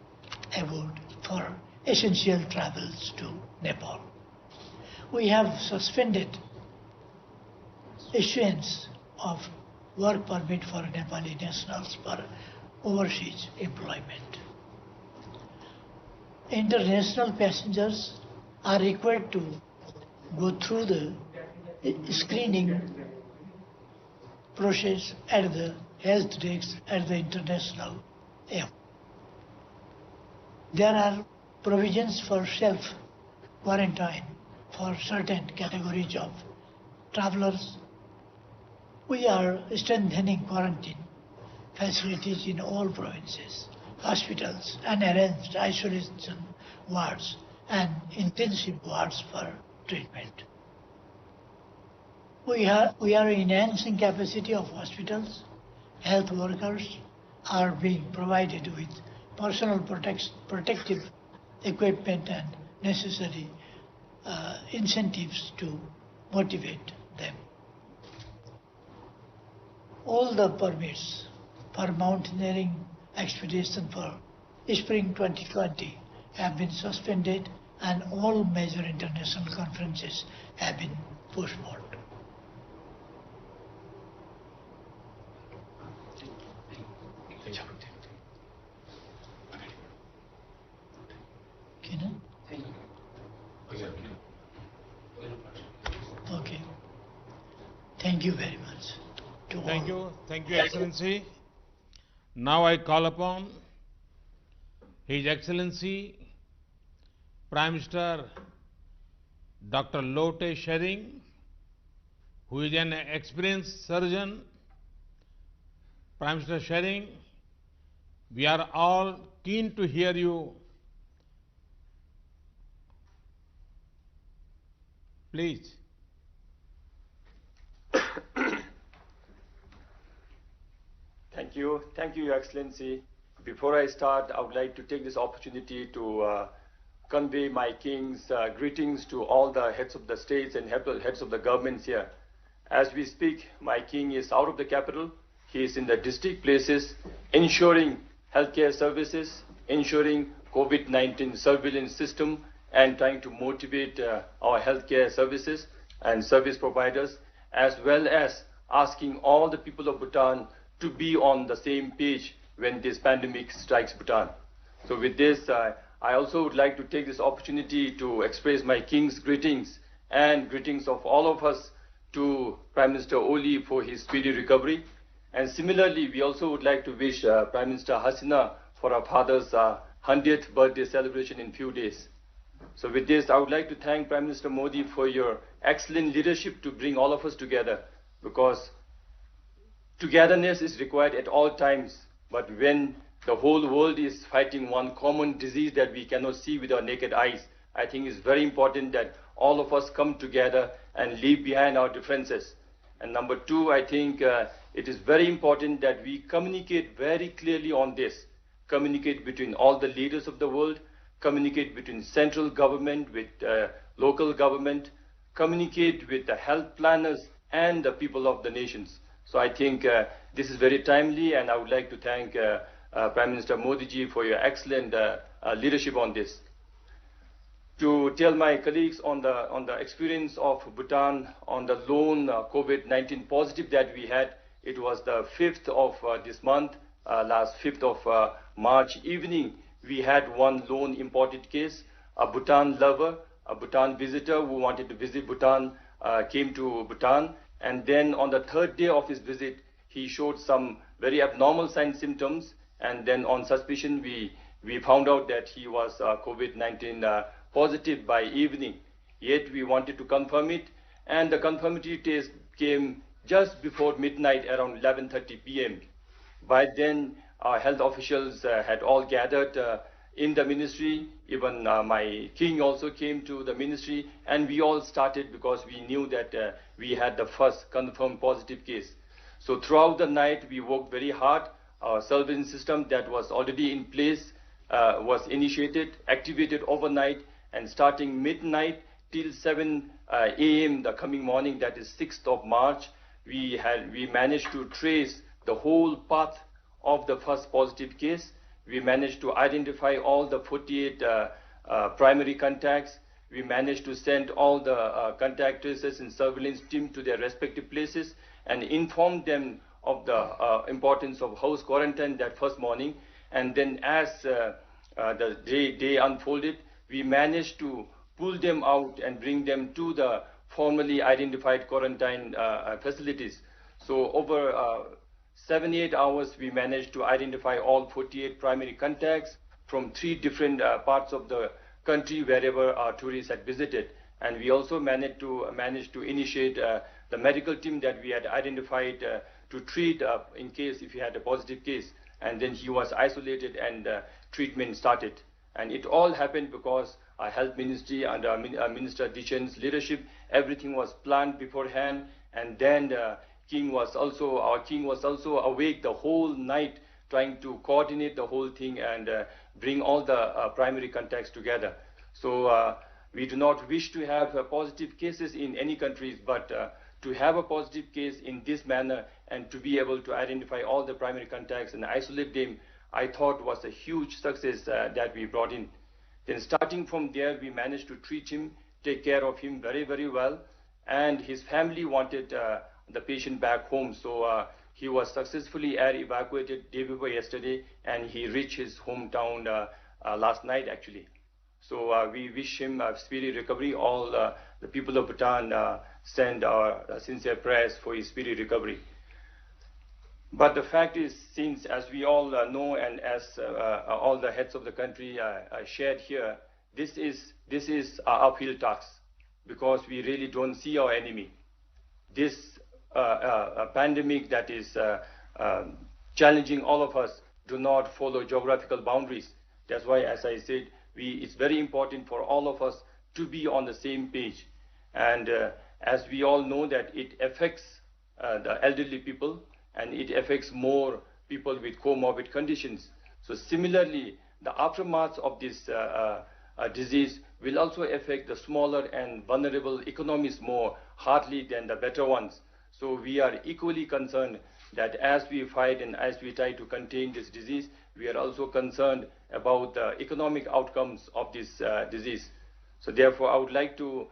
abroad for essential travels to Nepal. We have suspended issuance of work permit for Nepali nationals for overseas employment. International passengers are required to go through the screening process at the health desks at the international airport. There are provisions for self-quarantine for certain categories of travelers. We are strengthening quarantine facilities in all provinces, hospitals, and arranged isolation wards and intensive wards for treatment. We are enhancing capacity of hospitals. Health workers are being provided with personal protective equipment and necessary incentives to motivate them. All the permits for mountaineering expedition for spring 2020 have been suspended and all major international conferences have been postponed. Thank you very much to all. Thank you, Excellency. Now I call upon His Excellency Prime Minister Dr. Lotte Schering, who is an experienced surgeon. Prime Minister Schering, we are all keen to hear you. Please. Thank you, Your Excellency. Before I start, I would like to take this opportunity to convey my King's greetings to all the heads of the states and heads of the governments here. As we speak, my King is out of the capital. He is in the district places, ensuring healthcare services, ensuring COVID-19 surveillance system, and trying to motivate our healthcare services and service providers, as well as asking all the people of Bhutan to be on the same page when this pandemic strikes Bhutan. So with this, I also would like to take this opportunity to express my King's greetings and greetings of all of us to Prime Minister Oli for his speedy recovery. And similarly, we also would like to wish Prime Minister Hasina for our father's 100th birthday celebration in few days. So with this, I would like to thank Prime Minister Modi for your excellent leadership to bring all of us together, because togetherness is required at all times. But when the whole world is fighting one common disease that we cannot see with our naked eyes, I think it's very important that all of us come together and leave behind our differences. And number two, I think it is very important that we communicate very clearly on this. Communicate between all the leaders of the world, communicate between central government with local government, communicate with the health planners and the people of the nations. So I think this is very timely, and I would like to thank Prime Minister Modi ji for your excellent leadership on this. To tell my colleagues on the experience of Bhutan on the lone COVID-19 positive that we had, it was the 5th of this month, last 5th of March evening, we had one lone imported case. A Bhutan lover, a Bhutan visitor who wanted to visit Bhutan came to Bhutan, and then on the 3rd day of his visit, he showed some very abnormal signs, symptoms, and then on suspicion, we found out that he was COVID-19 positive by evening. Yet we wanted to confirm it, and the confirmatory test came just before midnight, around 11:30 p.m. By then, our health officials had all gathered in the ministry. Even my king also came to the ministry, and we all started because we knew that we had the first confirmed positive case. So throughout the night, we worked very hard. Our surveillance system that was already in place was initiated, activated overnight, and starting midnight till 7 a.m. the coming morning, that is 6th of March, we managed to trace the whole path of the first positive case. We managed to identify all the 48 primary contacts. We managed to send all the contact tracers and surveillance team to their respective places and inform them of the importance of house quarantine that first morning. And then as the day unfolded, we managed to pull them out and bring them to the formally identified quarantine facilities. So over 78 hours, we managed to identify all 48 primary contacts from 3 different parts of the country wherever our tourists had visited. And we also managed to initiate the medical team that we had identified to treat in case if he had a positive case. And then he was isolated and treatment started. And it all happened because our health ministry under Minister Dichen's leadership, everything was planned beforehand. And then our king was also awake the whole night trying to coordinate the whole thing and bring all the primary contacts together. So we do not wish to have positive cases in any countries, but to have a positive case in this manner and to be able to identify all the primary contacts and isolate them, I thought was a huge success that we brought in. Then starting from there, we managed to treat him, take care of him very, very well. And his family wanted the patient back home. So he was successfully air evacuated day before yesterday, and he reached his hometown last night actually. So we wish him a speedy recovery. All the people of Bhutan send our sincere prayers for his speedy recovery. But the fact is, since as we all know, and as all the heads of the country shared here, this is an uphill task, because we really don't see our enemy. This pandemic that is challenging all of us do not follow geographical boundaries. That's why, as I said, it's very important for all of us to be on the same page. And as we all know that it affects the elderly people, and it affects more people with comorbid conditions. So similarly, the aftermath of this disease will also affect the smaller and vulnerable economies more hardly than the better ones. So we are equally concerned that as we fight and as we try to contain this disease, we are also concerned about the economic outcomes of this disease. So therefore, I would like to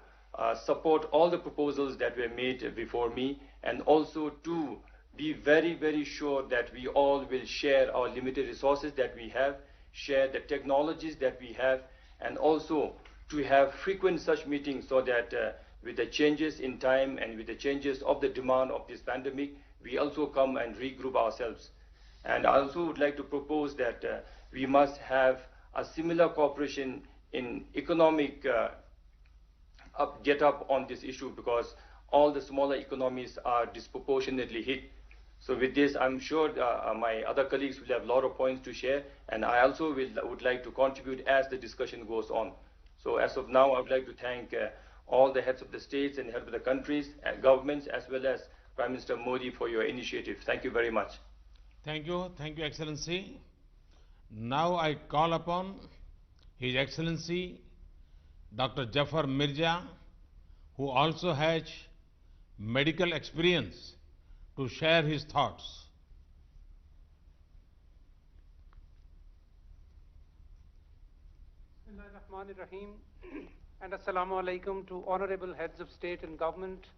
support all the proposals that were made before me, and also to be very, very sure that we all will share our limited resources that we have, share the technologies that we have, and also to have frequent such meetings, so that with the changes in time and with the changes of the demand of this pandemic, we also come and regroup ourselves. And I also would like to propose that we must have a similar cooperation in economic get up on this issue, because all the smaller economies are disproportionately hit. So with this, I'm sure my other colleagues will have a lot of points to share, and I also would like to contribute as the discussion goes on. So as of now, I would like to thank all the heads of the states and heads of the countries and governments, as well as Prime Minister Modi, for your initiative. Thank you very much. Thank you, Excellency. Now I call upon His Excellency Dr. Jafar Mirza, who also has medical experience, to share his thoughts. Bismillahirrahmanirrahim, and Assalamu alaikum to honorable heads of state and government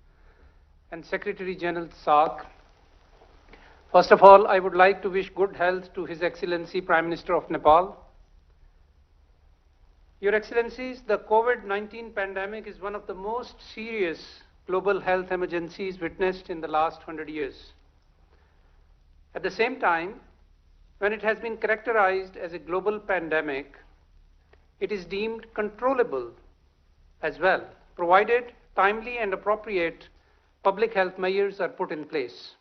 and Secretary General SAARC. First of all, I would like to wish good health to His Excellency Prime Minister of Nepal. Your Excellencies, the COVID-19 pandemic is one of the most serious global health emergencies witnessed in the last 100 years. At the same time, when it has been characterized as a global pandemic, it is deemed controllable as well, provided timely and appropriate public health measures are put in place.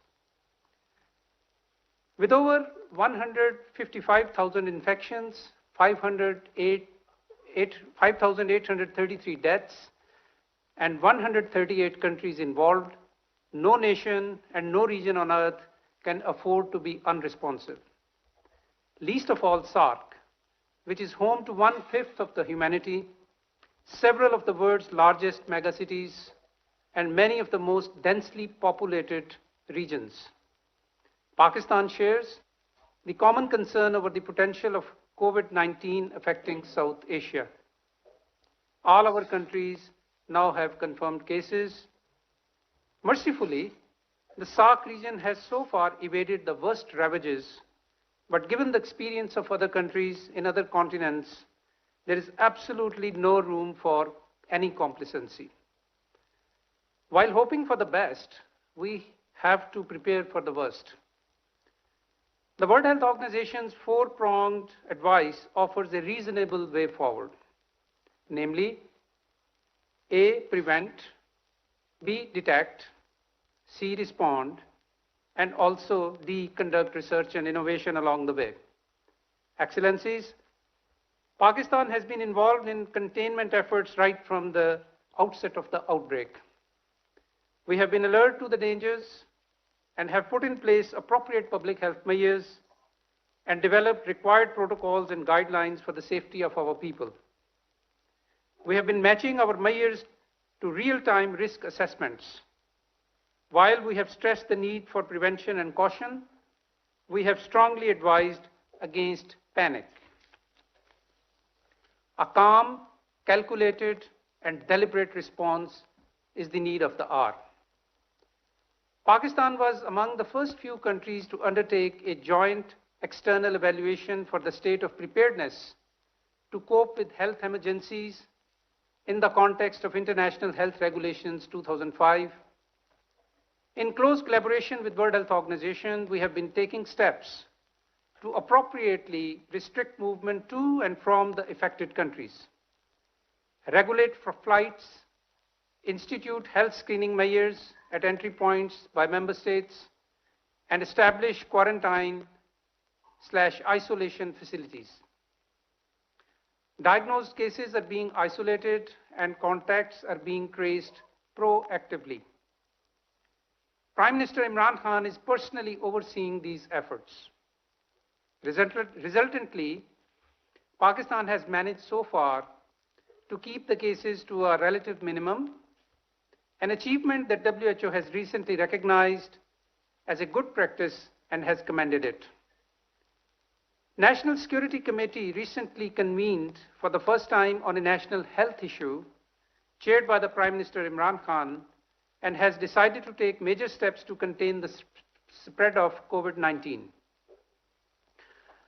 With over 155,000 infections, 5,833 deaths, and 138 countries involved, no nation and no region on earth can afford to be unresponsive. Least of all SAARC, which is home to 1/5 of the humanity, several of the world's largest megacities, and many of the most densely populated regions. Pakistan shares the common concern over the potential of COVID-19 affecting South Asia. All our countries now have confirmed cases. Mercifully, the SAARC region has so far evaded the worst ravages, but given the experience of other countries in other continents, there is absolutely no room for any complacency. While hoping for the best, we have to prepare for the worst. The World Health Organization's four-pronged advice offers a reasonable way forward, namely, A, prevent, B, detect, C, respond, and also D, conduct research and innovation along the way. Excellencies, Pakistan has been involved in containment efforts right from the outset of the outbreak. We have been alert to the dangers and have put in place appropriate public health measures and developed required protocols and guidelines for the safety of our people. We have been matching our measures to real-time risk assessments. While we have stressed the need for prevention and caution, we have strongly advised against panic. A calm, calculated, and deliberate response is the need of the hour. Pakistan was among the first few countries to undertake a joint external evaluation for the state of preparedness to cope with health emergencies in the context of International Health Regulations 2005. In close collaboration with World Health Organization, we have been taking steps to appropriately restrict movement to and from the affected countries, regulate for flights, institute health screening measures at entry points by member states, and establish quarantine/isolation facilities. Diagnosed cases are being isolated and contacts are being traced proactively. Prime Minister Imran Khan is personally overseeing these efforts. Resultantly, Pakistan has managed so far to keep the cases to a relative minimum, an achievement that WHO has recently recognized as a good practice and has commended it. National Security Committee recently convened for the first time on a national health issue, chaired by the Prime Minister Imran Khan, and has decided to take major steps to contain the spread of COVID-19.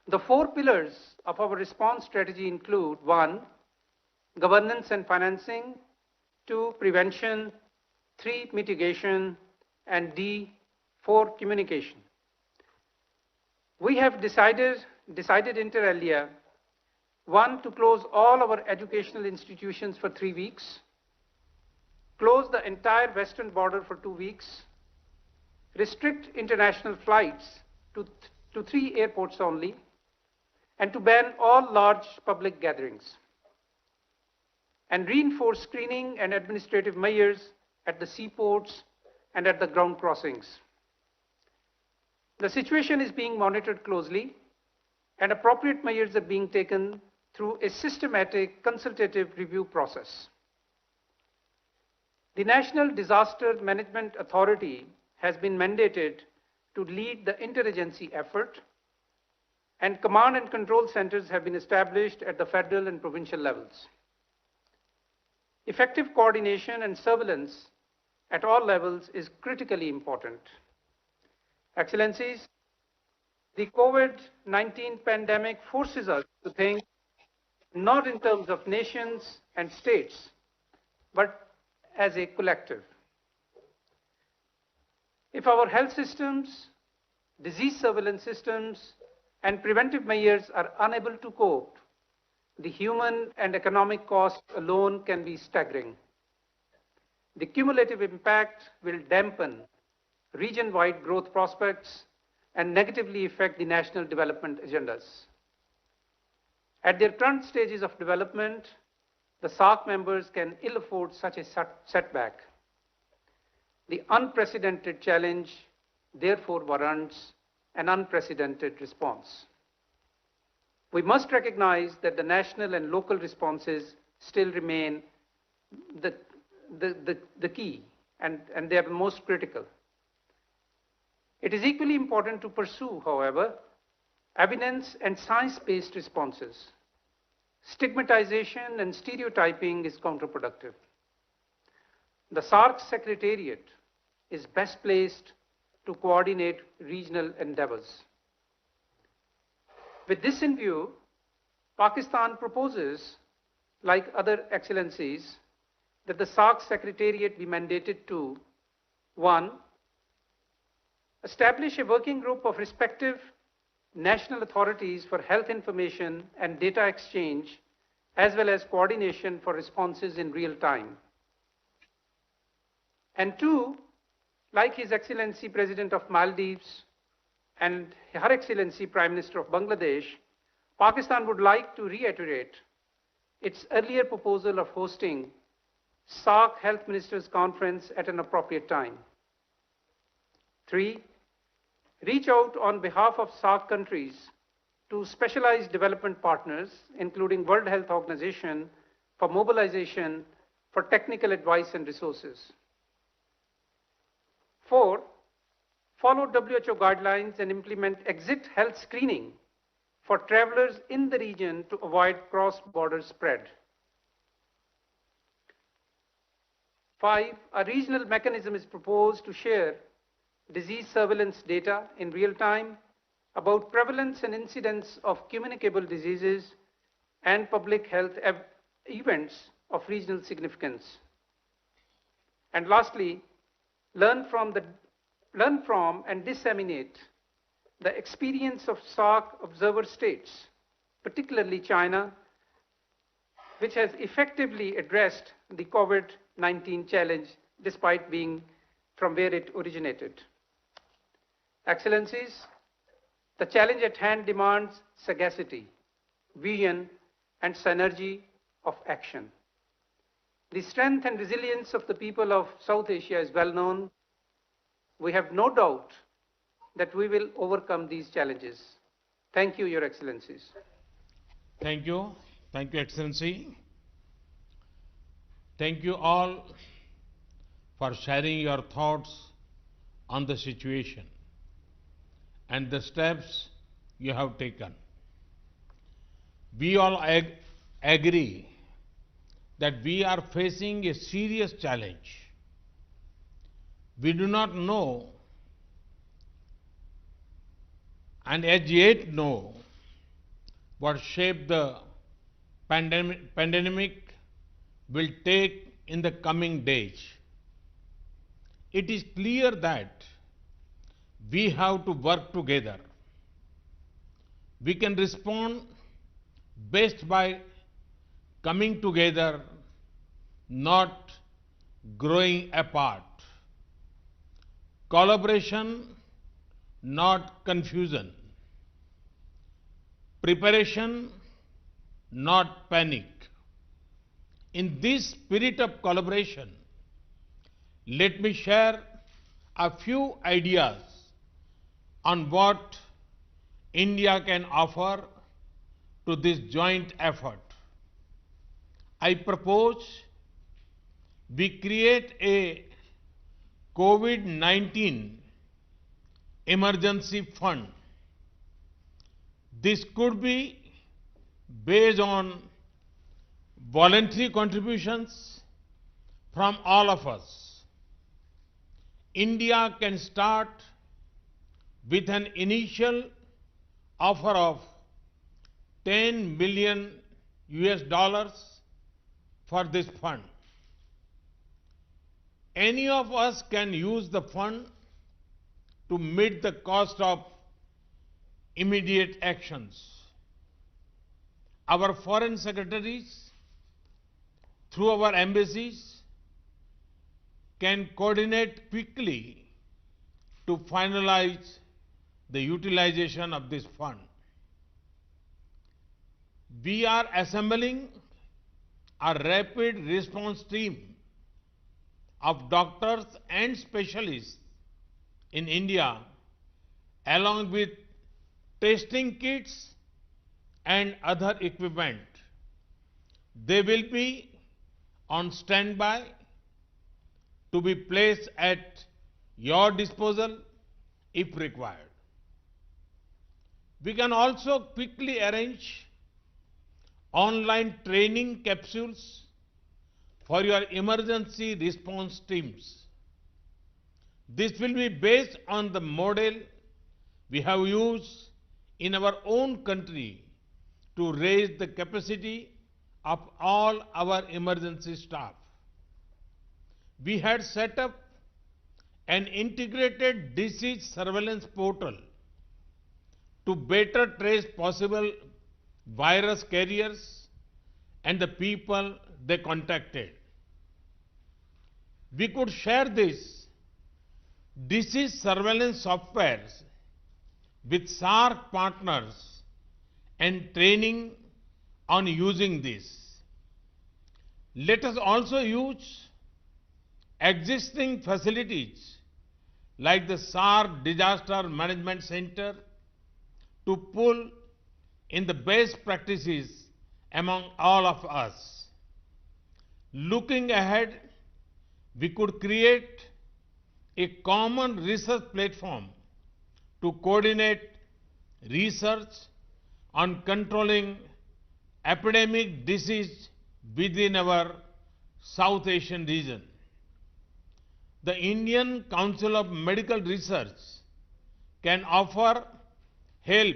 The 4 pillars of our response strategy include: 1, governance and financing; 2, prevention; 3, mitigation; and D, 4, communication. We have decided inter alia: 1, to close all our educational institutions for 3 weeks, close the entire western border for 2 weeks, restrict international flights to 3 airports only, and to ban all large public gatherings, and reinforce screening and administrative measures at the seaports and at the ground crossings. The situation is being monitored closely, and appropriate measures are being taken through a systematic consultative review process. The National Disaster Management Authority has been mandated to lead the interagency effort, and command and control centers have been established at the federal and provincial levels. Effective coordination and surveillance at all levels is critically important. Excellencies, the COVID-19 pandemic forces us to think not in terms of nations and states, but as a collective. If our health systems, disease surveillance systems, and preventive measures are unable to cope, the human and economic cost alone can be staggering. The cumulative impact will dampen region-wide growth prospects and negatively affect the national development agendas. At their current stages of development, the SAARC members can ill afford such a setback. The unprecedented challenge therefore warrants an unprecedented response. We must recognize that the national and local responses still remain the key, and they are the most critical. It is equally important to pursue, however, evidence and science-based responses. Stigmatization and stereotyping is counterproductive. The SAARC Secretariat is best placed to coordinate regional endeavors. With this in view, Pakistan proposes, like other excellencies, that the SAARC Secretariat be mandated to: 1, establish a working group of respective national authorities for health information and data exchange, as well as coordination for responses in real time. And 2, like His Excellency President of Maldives and Her Excellency Prime Minister of Bangladesh, Pakistan would like to reiterate its earlier proposal of hosting SAARC Health Ministers Conference at an appropriate time. 3, reach out on behalf of SAARC countries to specialized development partners, including World Health Organization, for mobilization for technical advice and resources. 4, follow WHO guidelines and implement exit health screening for travelers in the region to avoid cross-border spread. 5, a regional mechanism is proposed to share disease surveillance data in real time about prevalence and incidence of communicable diseases and public health events of regional significance. And lastly, learn from and disseminate the experience of SAARC observer states, particularly China, which has effectively addressed the COVID-19 challenge despite being from where it originated. Excellencies, the challenge at hand demands sagacity, vision, and synergy of action. The strength and resilience of the people of South Asia is well known. We have no doubt that we will overcome these challenges. Thank you, Your Excellencies. Thank you. Thank you, Excellency. Thank you all for sharing your thoughts on the situation and the steps you have taken. We all agree that we are facing a serious challenge. We do not know and as yet know what shape the pandemic will take in the coming days. It is clear that we have to work together. We can respond best by coming together, not growing apart. Collaboration, not confusion. Preparation, not panic. In this spirit of collaboration, let me share a few ideas on what India can offer to this joint effort. I propose we create a COVID-19 emergency fund. This could be based on voluntary contributions from all of us. India can start with an initial offer of $10 million for this fund. Any of us can use the fund to meet the cost of immediate actions. Our foreign secretaries, through our embassies, can coordinate quickly to finalize the utilization of this fund. We are assembling a rapid response team of doctors and specialists in India, along with testing kits and other equipment. They will be on standby to be placed at your disposal if required. We can also quickly arrange online training capsules for your emergency response teams. This will be based on the model we have used in our own country to raise the capacity of all our emergency staff. We had set up an integrated disease surveillance portal to better trace possible virus carriers and the people they contacted. We could share this disease surveillance software with SAARC partners and training on using this. Let us also use existing facilities like the SAARC Disaster Management Center to pull in the best practices among all of us. Looking ahead, we could create a common research platform to coordinate research on controlling epidemic disease within our South Asian region. The Indian Council of Medical Research can offer help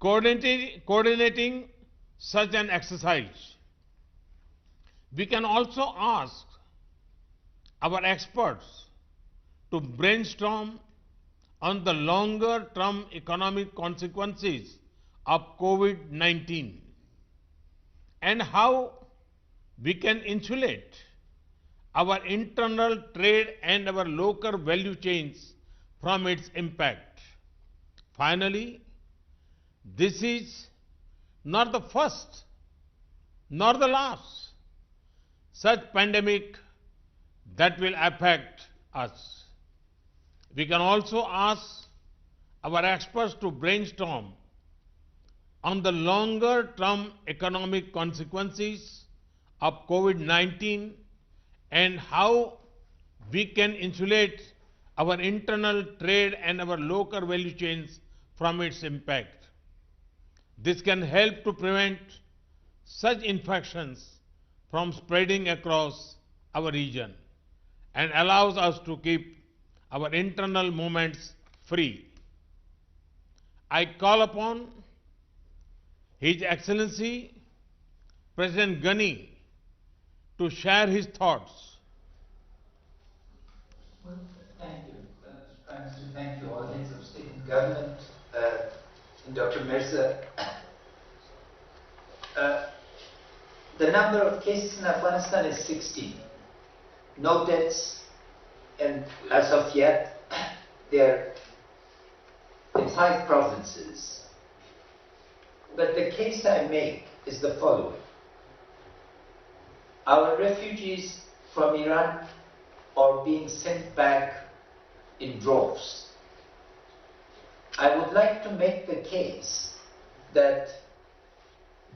coordinating such an exercise. We can also ask our experts to brainstorm on the longer-term economic consequences of COVID-19 and how we can insulate our internal trade and our local value chains from its impact. Finally, this is not the first nor the last such pandemic that will affect us. We can also ask our experts to brainstorm on the longer-term economic consequences of COVID-19 and how we can insulate our internal trade and our local value chains from its impact. This can help to prevent such infections from spreading across our region and allows us to keep our internal movements free. I call upon His Excellency President Ghani to share his thoughts. Well, thank you, Mr. Prime Minister. Thank you, all heads of state and government, and Dr. Mirza. The number of cases in Afghanistan is 16. No deaths, and as of yet, they're in 5 provinces. But the case I make is the following. Our refugees from Iran are being sent back in droves. I would like to make the case that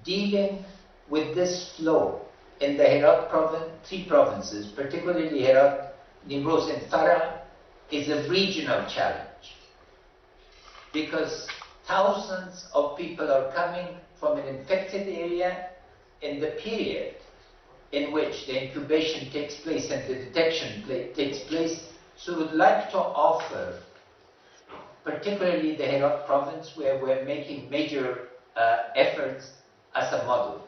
dealing with this flow in the Herat province, 3 provinces, particularly Herat, Nimroz and Farah, is a regional challenge. Because thousands of people are coming from an infected area in the period in which the incubation takes place and the detection takes place. So we would like to offer, particularly the Herat province, where we're making major efforts, as a model.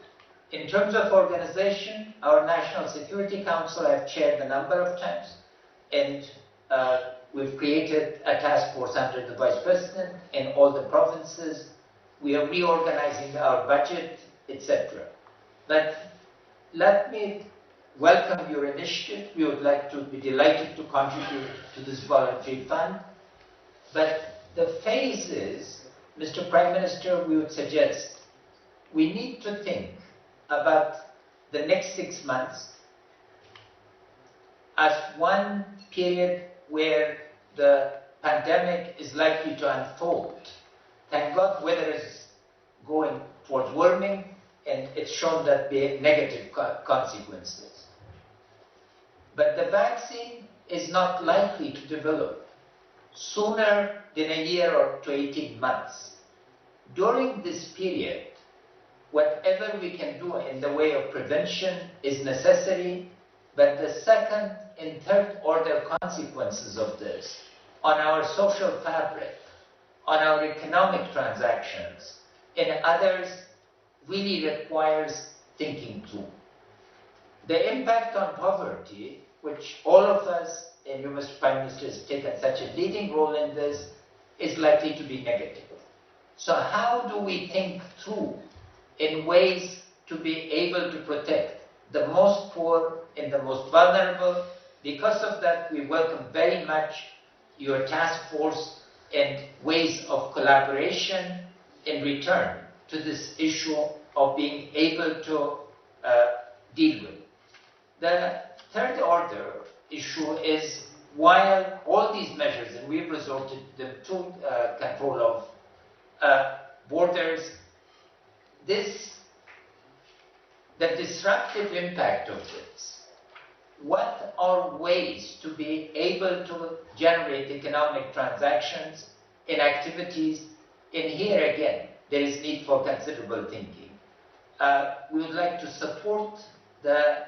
In terms of organization, our National Security Council I've chaired a number of times, and we've created a task force under the Vice President in all the provinces. We are reorganizing our budget, etc. But let me welcome your initiative. We would like to be delighted to contribute to this voluntary fund. But the phases, Mr. Prime Minister, we would suggest we need to think about the next 6 months as one period where the pandemic is likely to unfold. Thank God weather is going towards warming, and it's shown that there are negative consequences. But the vaccine is not likely to develop sooner than a year or to 18 months. During this period, whatever we can do in the way of prevention is necessary, but the second and third order consequences of this on our social fabric, on our economic transactions, and others really requires thinking through. The impact on poverty, which all of us, and you, Mr. Prime Minister, has taken such a leading role in this, is likely to be negative. So how do we think through in ways to be able to protect the most poor and the most vulnerable? Because of that, we welcome very much your task force and ways of collaboration in return to this issue of being able to deal with. The third order issue is, while all these measures, and we've resorted to control of borders, the disruptive impact of this, what are ways to be able to generate economic transactions and activities? And here again, there is need for considerable thinking. We would like to support the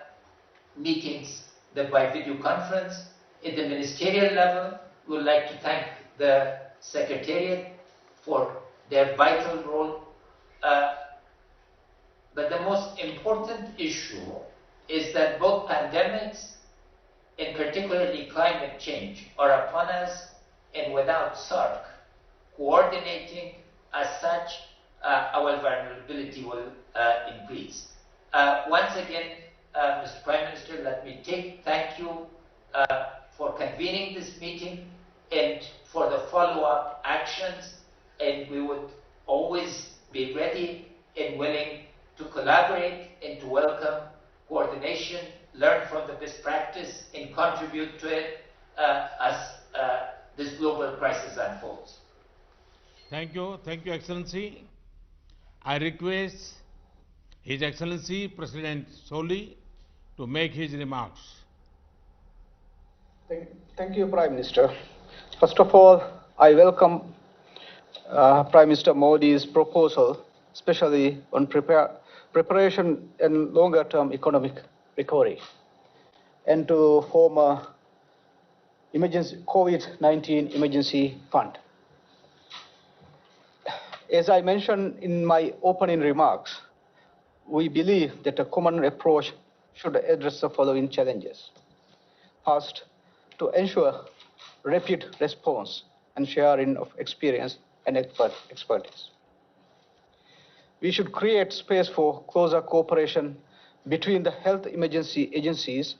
meetings by video conference at the ministerial level. We would like to thank the Secretariat for their vital role. But the most important issue is that both pandemics, and particularly climate change, are upon us, and without SAARC coordinating as such, our vulnerability will increase. Once again, Mr. Prime Minister, let me thank you for convening this meeting and for the follow-up actions, and we would always be ready and willing to collaborate and to welcome coordination, learn from the best practice, and contribute to it as this global crisis unfolds. Thank you, Excellency. I request His Excellency President Soli to make his remarks. Thank you, Prime Minister. First of all, I welcome Prime Minister Modi's proposal, especially on preparation and longer-term economic recovery, and to form a COVID-19 emergency fund. As I mentioned in my opening remarks, we believe that a common approach should address the following challenges. First, to ensure rapid response and sharing of experience and expertise. We should create space for closer cooperation between the health emergency agencies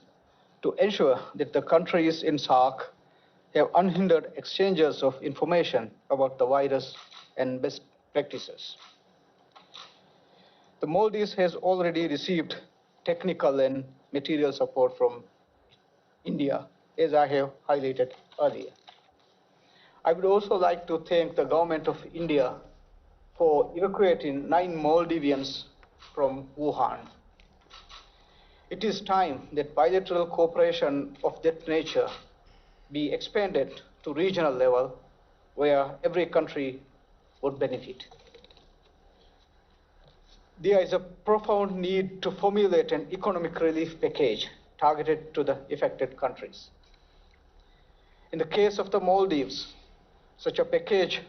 to ensure that the countries in SAARC have unhindered exchanges of information about the virus and best practices. The Maldives has already received technical and material support from India, as I have highlighted earlier. I would also like to thank the government of India for evacuating 9 Maldivians from Wuhan. It is time that bilateral cooperation of that nature be expanded to regional level where every country would benefit. There is a profound need to formulate an economic relief package targeted to the affected countries. In the case of the Maldives, such a package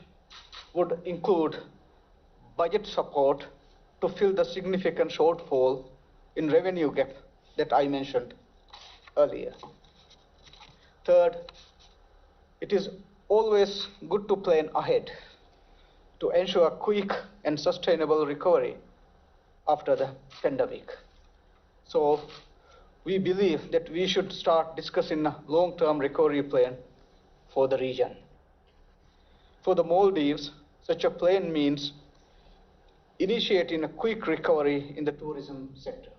would include budget support to fill the significant shortfall in revenue gap that I mentioned earlier. Third, it is always good to plan ahead to ensure quick and sustainable recovery after the pandemic. So we believe that we should start discussing a long-term recovery plan for the region. For the Maldives, such a plan means initiating a quick recovery in the tourism sector.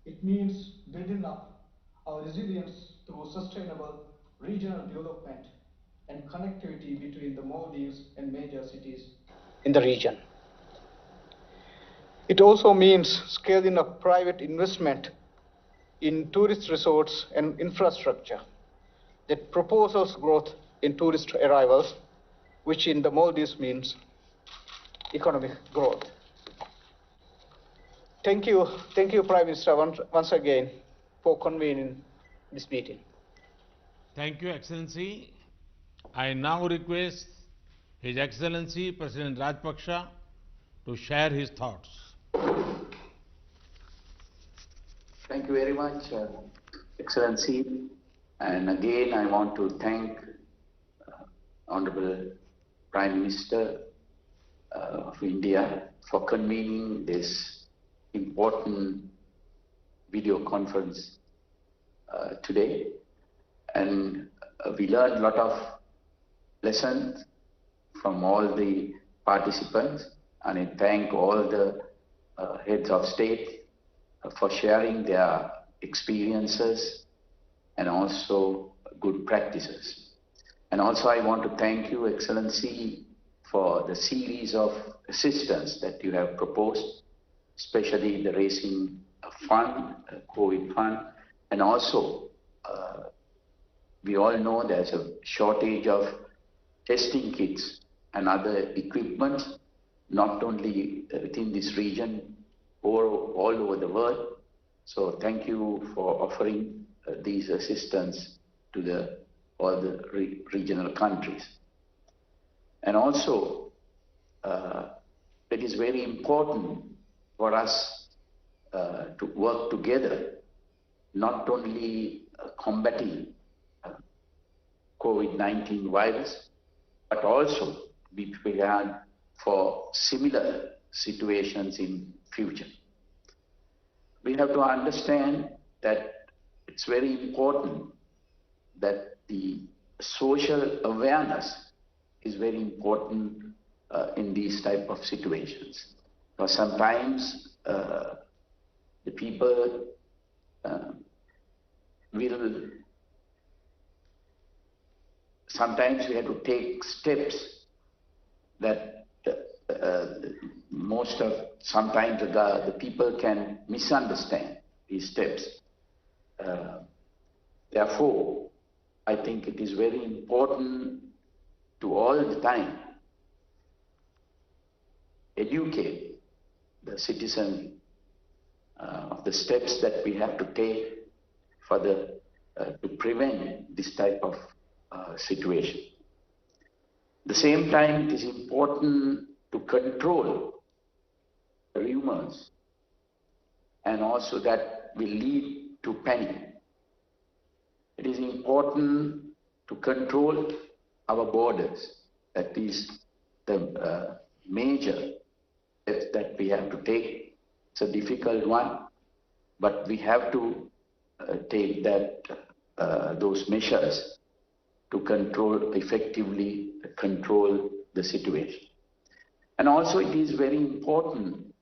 It means building up our resilience through sustainable regional development and connectivity between the Maldives and major cities in the region. It also means scaling up private investment in tourist resorts and infrastructure that propels growth in tourist arrivals, which in the Maldives means economic growth. Thank you, Prime Minister, once again for convening this meeting. Thank you, Excellency. I now request His Excellency President Rajapaksa to share his thoughts. Thank you very much, Excellency. And again, I want to thank Honorable Prime Minister of India for convening this important video conference today. And we learned a lot of lessons from all the participants, and I thank all the heads of state for sharing their experiences and also good practices. And also I want to thank you, Excellency, for the series of assistance that you have proposed, especially the raising fund, COVID fund, and also we all know there's a shortage of testing kits and other equipment, not only within this region, or all over the world. So thank you for offering these assistance to all the regional countries. And also, it is very important for us to work together, not only combating COVID-19 virus, but also be prepared for similar situations in future. We have to understand that it's very important that the social awareness is very important in these type of situations. Because sometimes the people will, sometimes we have to take steps that sometimes the people can misunderstand these steps. Therefore, I think it is very important to all the time educate the citizen of the steps that we have to take for to prevent this type of situation. At the same time, it is important to control rumors, and also that will lead to panic. It is important to control our borders. That is the major steps that we have to take. It's a difficult one, but we have to take those measures to effectively control the situation. And also it is very important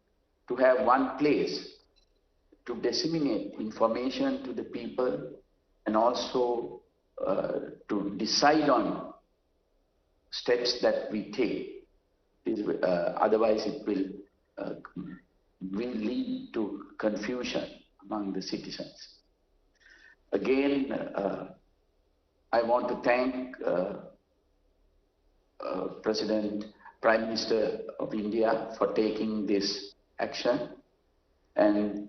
to have one place to disseminate information to the people, and also to decide on steps that we take. Otherwise it will lead to confusion among the citizens. Again, I want to thank Prime Minister of India for taking this action, and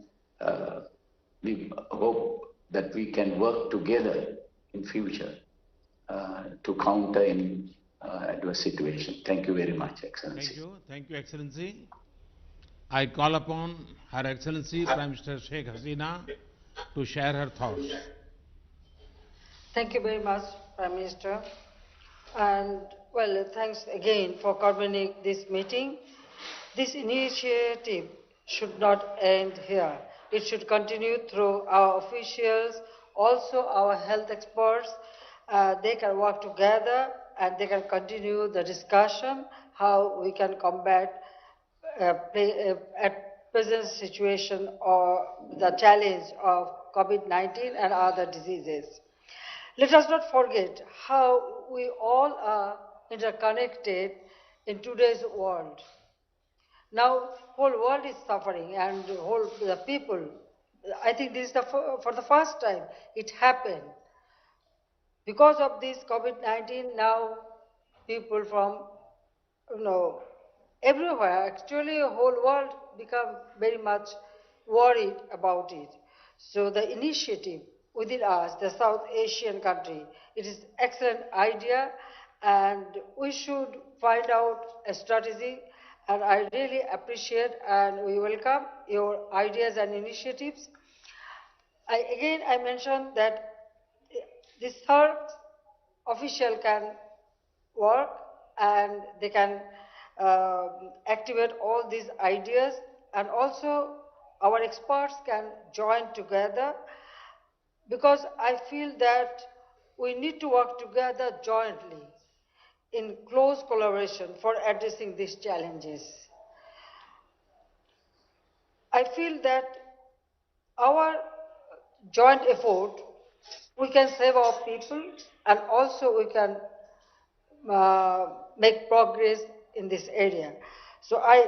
we hope that we can work together in future to counter any adverse situation. Thank you very much, Excellency. Thank you, Excellency. I call upon Her Excellency Prime Minister Sheikh Hasina to share her thoughts. Thank you very much, Prime Minister. And well, thanks again for convening this meeting. This initiative should not end here. It should continue through our officials, also our health experts. They can work together and they can continue the discussion how we can combat at present situation or the challenge of COVID-19 and other diseases. Let us not forget how we all are interconnected in today's world. Now, whole world is suffering, and the people. I think this is for the first time it happened. Because of this COVID-19, now people from everywhere, actually the whole world become very much worried about it. So the initiative within us, the South Asian country, it is excellent idea, and we should find out a strategy, and I really appreciate and we welcome your ideas and initiatives. I mentioned that this third official can work and they can activate all these ideas, and also our experts can join together, because I feel that we need to work together jointly in close collaboration for addressing these challenges. I feel that our joint effort, we can save our people and also we can make progress in this area. So I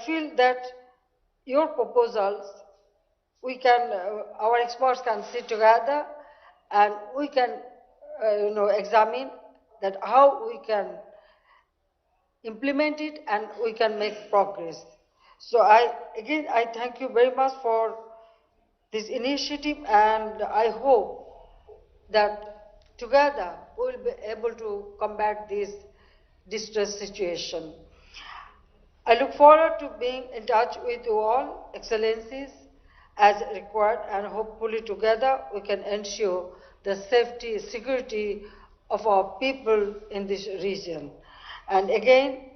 feel that your proposals, we can, our experts can sit together and we can, examine that how we can implement it and we can make progress. So I thank you very much for this initiative, and I hope that together we will be able to combat this distress situation. I look forward to being in touch with you all, Excellencies, as required, and hopefully together we can ensure the safety, security of our people in this region. And again,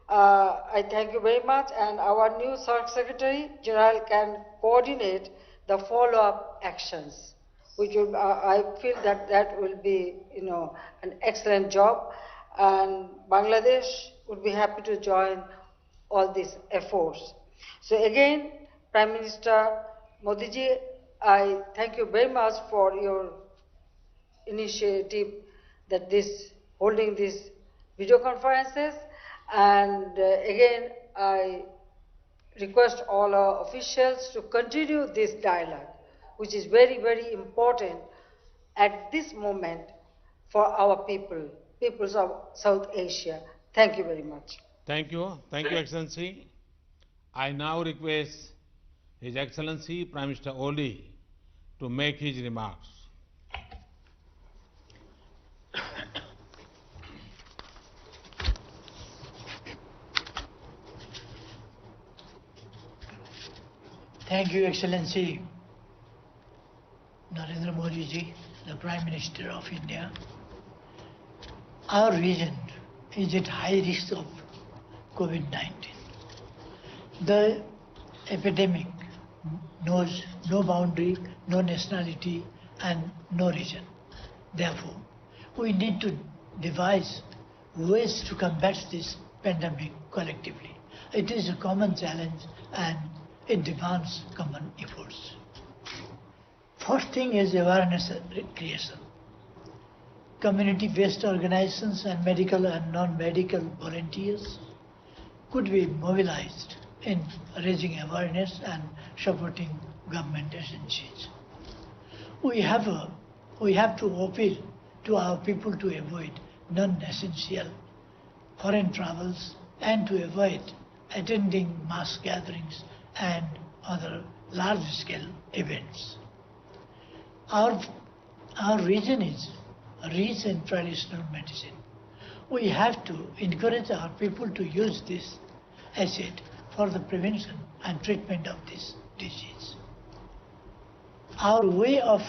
I thank you very much, and our new SAARC Secretary General can coordinate the follow-up actions, which will, I feel that that will be, an excellent job, and Bangladesh would be happy to join all these efforts. So again, Prime Minister Modi ji, I thank you very much for your initiative that holding these video conferences, and again I request all our officials to continue this dialogue, which is very, very important at this moment for our peoples of South Asia. Thank you very much. Thank you. Thank you, Excellency. I now request His Excellency Prime Minister Oli to make his remarks. Thank you, Excellency Narendra Modi ji, the Prime Minister of India. Our region is at high risk of COVID-19. The epidemic knows no boundary, no nationality, and no region. Therefore, we need to devise ways to combat this pandemic collectively. It is a common challenge and it demands common efforts. First thing is awareness creation. Community-based organizations and medical and non-medical volunteers could be mobilized in raising awareness and supporting government agencies. We have to appeal to our people to avoid non-essential foreign travels and to avoid attending mass gatherings and other large-scale events. Our region is rich in traditional medicine. We have to encourage our people to use this asset for the prevention and treatment of this disease. Our way of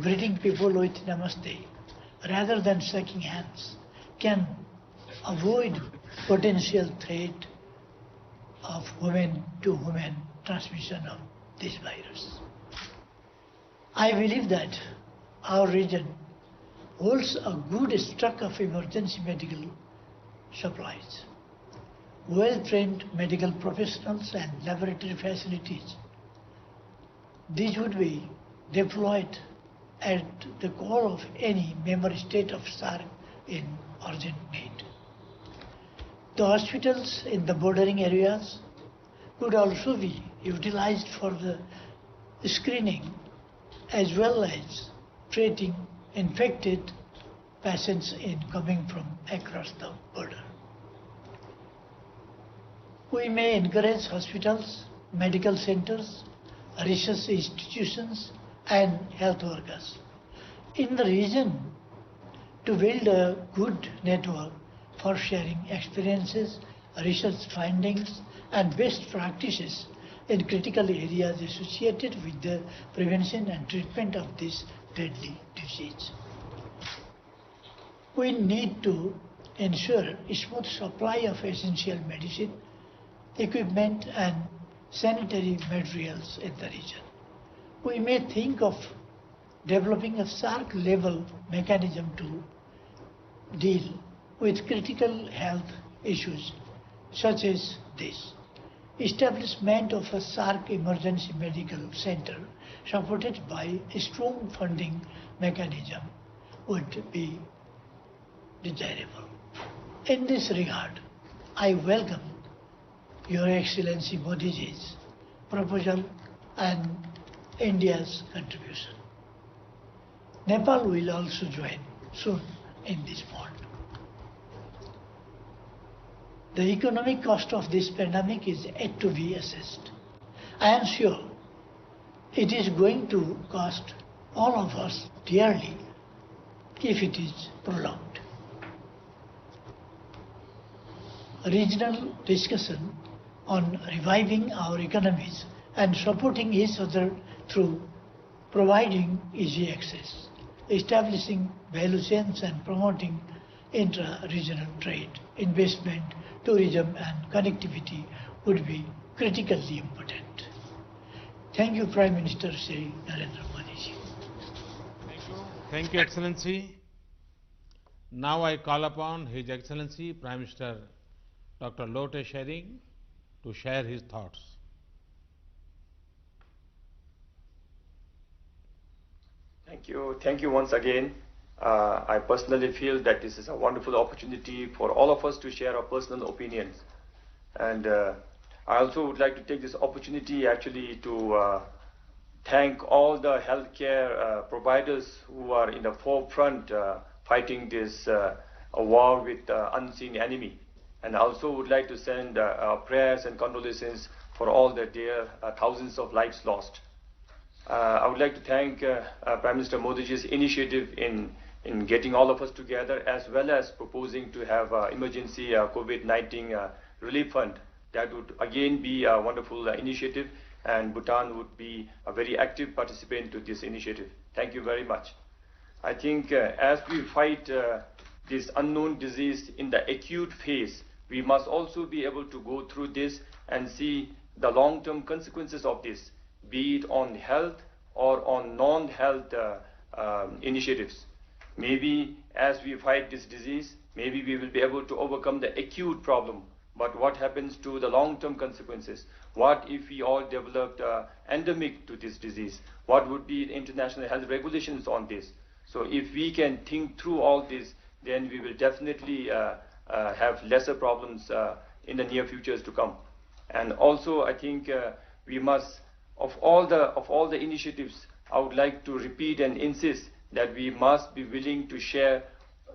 greeting people with namaste rather than shaking hands can avoid potential threat of women-to-women transmission of this virus. I believe that our region holds a good stock of emergency medical supplies, well-trained medical professionals and laboratory facilities. These would be deployed at the call of any member state of SAARC in urgent need. The hospitals in the bordering areas could also be utilized for the screening as well as treating infected patients coming from across the border. We may encourage hospitals, medical centers, research institutions and health workers in the region to build a good network for sharing experiences, research findings and best practices in critical areas associated with the prevention and treatment of this deadly disease. We need to ensure a smooth supply of essential medicine, equipment and sanitary materials in the region. We may think of developing a SAARC-level mechanism to deal with critical health issues such as this. Establishment of a SAARC emergency medical center supported by a strong funding mechanism would be desirable. In this regard, I welcome Your Excellency Modi ji's proposal and India's contribution. Nepal will also join soon in this fund. The economic cost of this pandemic is yet to be assessed. I am sure it is going to cost all of us dearly if it is prolonged. regional discussion on reviving our economies and supporting each other through providing easy access, establishing value chains and promoting intra-regional trade, investment, tourism and connectivity would be critically important. Thank you, Prime Minister Shri Narendra Modi ji. Thank you, Excellency. Now I call upon His Excellency Prime Minister Dr. Lote Tshering to share his thoughts. Thank you once again. I personally feel that this is a wonderful opportunity for all of us to share our personal opinions. And I also would like to take this opportunity actually to thank all the healthcare providers who are in the forefront fighting this war with unseen enemy. And I also would like to send prayers and condolences for all the dear thousands of lives lost. I would like to thank Prime Minister Modi's initiative in getting all of us together, as well as proposing to have emergency COVID-19 relief fund. That would again be a wonderful initiative, and Bhutan would be a very active participant to this initiative. Thank you very much. I think as we fight this unknown disease in the acute phase, we must also be able to go through this and see the long-term consequences of this, be it on health or on non-health initiatives. Maybe as we fight this disease, maybe we will be able to overcome the acute problem. But what happens to the long-term consequences? What if we all developed endemic to this disease? What would be the international health regulations on this? So if we can think through all this, then we will definitely have lesser problems in the near futures to come. And also, I think we must, of all the initiatives, I would like to repeat and insist that we must be willing to share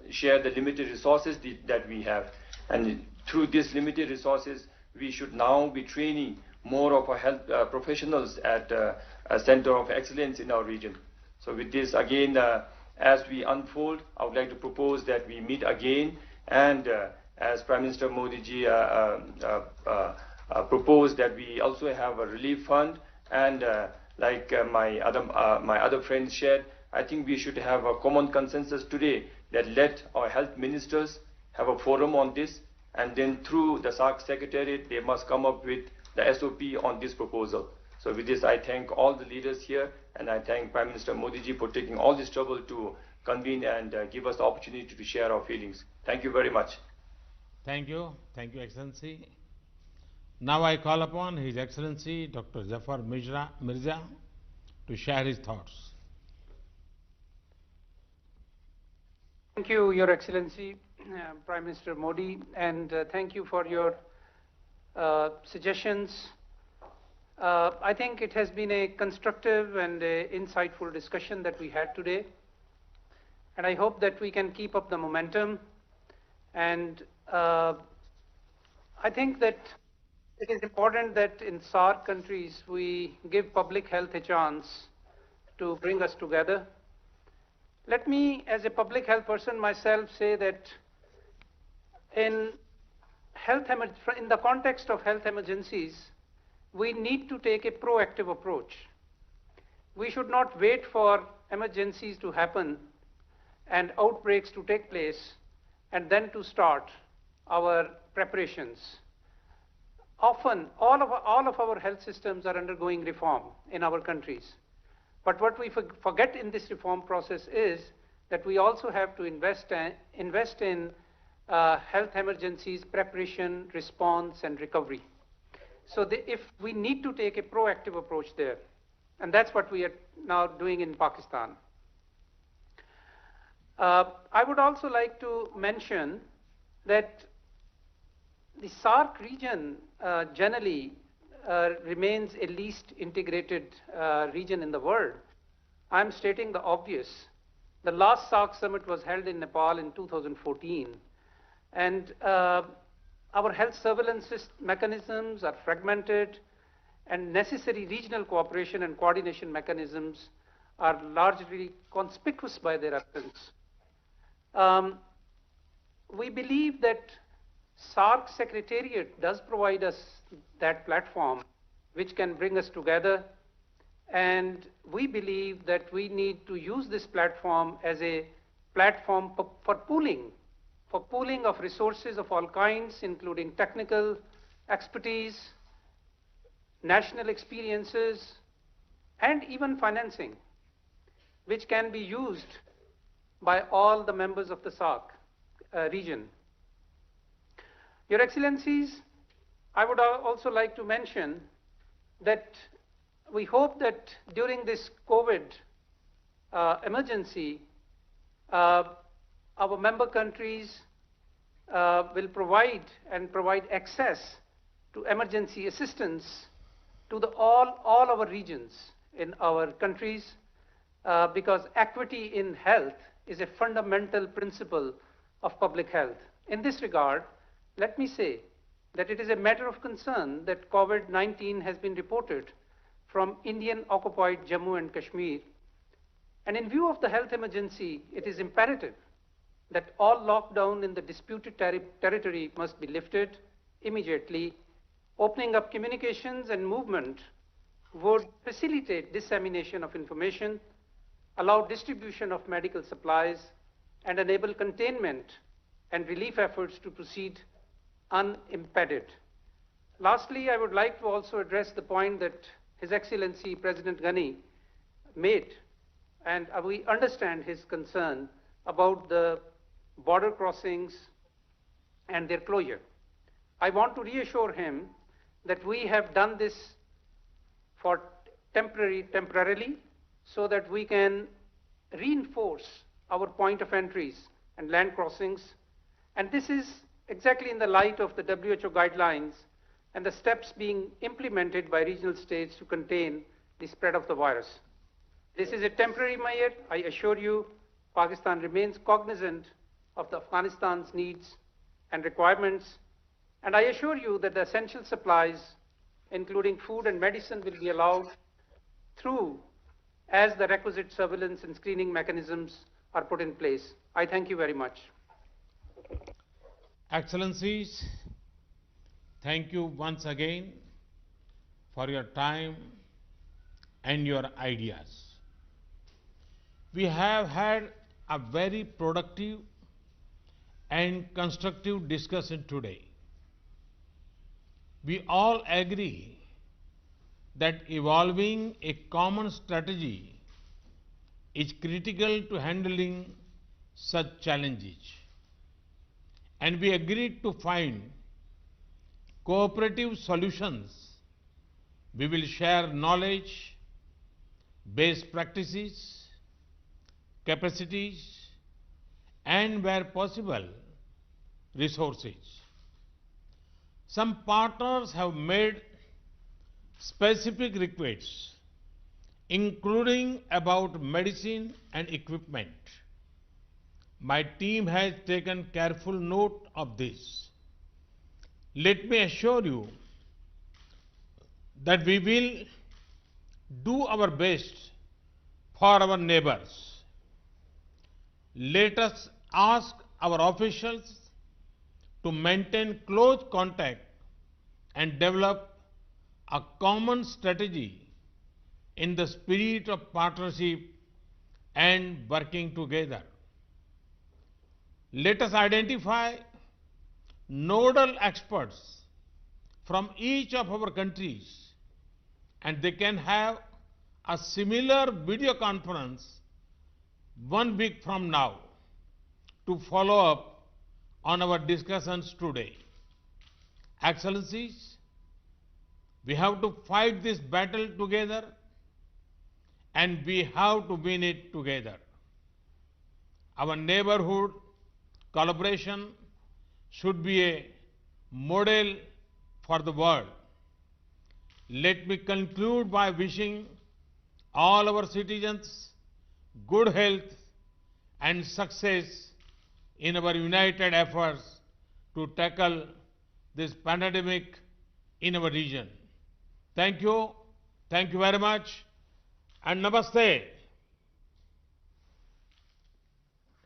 the limited resources that we have. And through these limited resources, we should now be training more of our health professionals at a center of excellence in our region. So with this, again, as we unfold, I would like to propose that we meet again, and as Prime Minister Modi ji proposed, that we also have a relief fund, and like my other friends shared, I think we should have a common consensus today that let our health ministers have a forum on this, and then through the SAARC Secretariat, they must come up with the SOP on this proposal. So with this, I thank all the leaders here, and I thank Prime Minister Modi ji for taking all this trouble to convene and give us the opportunity to share our feelings. Thank you very much. Thank you, Excellency. Now I call upon His Excellency Dr. Zafar Mirza to share his thoughts. Thank you, Your Excellency, Prime Minister Modi, and thank you for your suggestions. I think it has been a constructive and insightful discussion that we had today, and I hope that we can keep up the momentum. And I think that it is important that in SAARC countries we give public health a chance to bring us together. Let me, as a public health person myself, say that in the context of health emergencies, we need to take a proactive approach. We should not wait for emergencies to happen and outbreaks to take place and then to start our preparations. Often, all of our health systems are undergoing reform in our countries. But what we forget in this reform process is that we also have to invest in health emergencies, preparation, response, and recovery. So if we need to take a proactive approach there, and that's what we are now doing in Pakistan. I would also like to mention that the SAARC region generally remains a least integrated region in the world. I'm stating the obvious. The last SAARC summit was held in Nepal in 2014, and our health surveillance mechanisms are fragmented, and necessary regional cooperation and coordination mechanisms are largely conspicuous by their absence. We believe that SAARC Secretariat does provide us that platform which can bring us together, and we believe that we need to use this platform as a platform for pooling of resources of all kinds, including technical expertise, national experiences, and even financing, which can be used by all the members of the SAARC region. Your Excellencies, I would also like to mention that we hope that during this COVID emergency, our member countries will provide access to emergency assistance to all our regions in our countries, because equity in health is a fundamental principle of public health. In this regard, let me say that it is a matter of concern that COVID-19 has been reported from Indian-occupied Jammu and Kashmir. And in view of the health emergency, it is imperative that all lockdown in the disputed territory must be lifted immediately. Opening up communications and movement would facilitate dissemination of information, allow distribution of medical supplies, and enable containment and relief efforts to proceed unimpeded. Lastly, I would like to also address the point that His Excellency President Ghani made, and we understand his concern about the border crossings and their closure. I want to reassure him that we have done this for temporarily, so that we can reinforce our point of entries and land crossings. And this is exactly in the light of the WHO guidelines and the steps being implemented by regional states to contain the spread of the virus. This is a temporary measure. I assure you, Pakistan remains cognizant of Afghanistan's needs and requirements. And I assure you that the essential supplies, including food and medicine, will be allowed through as the requisite surveillance and screening mechanisms are put in place. I thank you very much. Excellencies, thank you once again for your time and your ideas. We have had a very productive and constructive discussion today. We all agree that evolving a common strategy is critical to handling such challenges. And we agreed to find cooperative solutions. We will share knowledge, best practices, capacities, and where possible, resources. Some partners have made specific requests, including about medicine and equipment. My team has taken careful note of this. Let me assure you that we will do our best for our neighbors. Let us ask our officials to maintain close contact and develop a common strategy in the spirit of partnership and working together. Let us identify nodal experts from each of our countries, and they can have a similar video conference 1 week from now to follow up on our discussions today. Excellencies, we have to fight this battle together, and we have to win it together. Our neighborhood collaboration should be a model for the world. Let me conclude by wishing all our citizens good health and success in our united efforts to tackle this pandemic in our region. Thank you very much, and Namaste.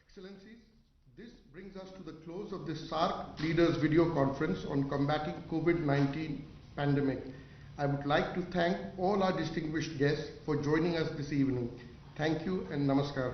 Excellencies, this brings brings us to the close of this SAARC Leaders video conference on combating COVID-19 pandemic. I would like to thank all our distinguished guests for joining us this evening. Thank you and namaskar.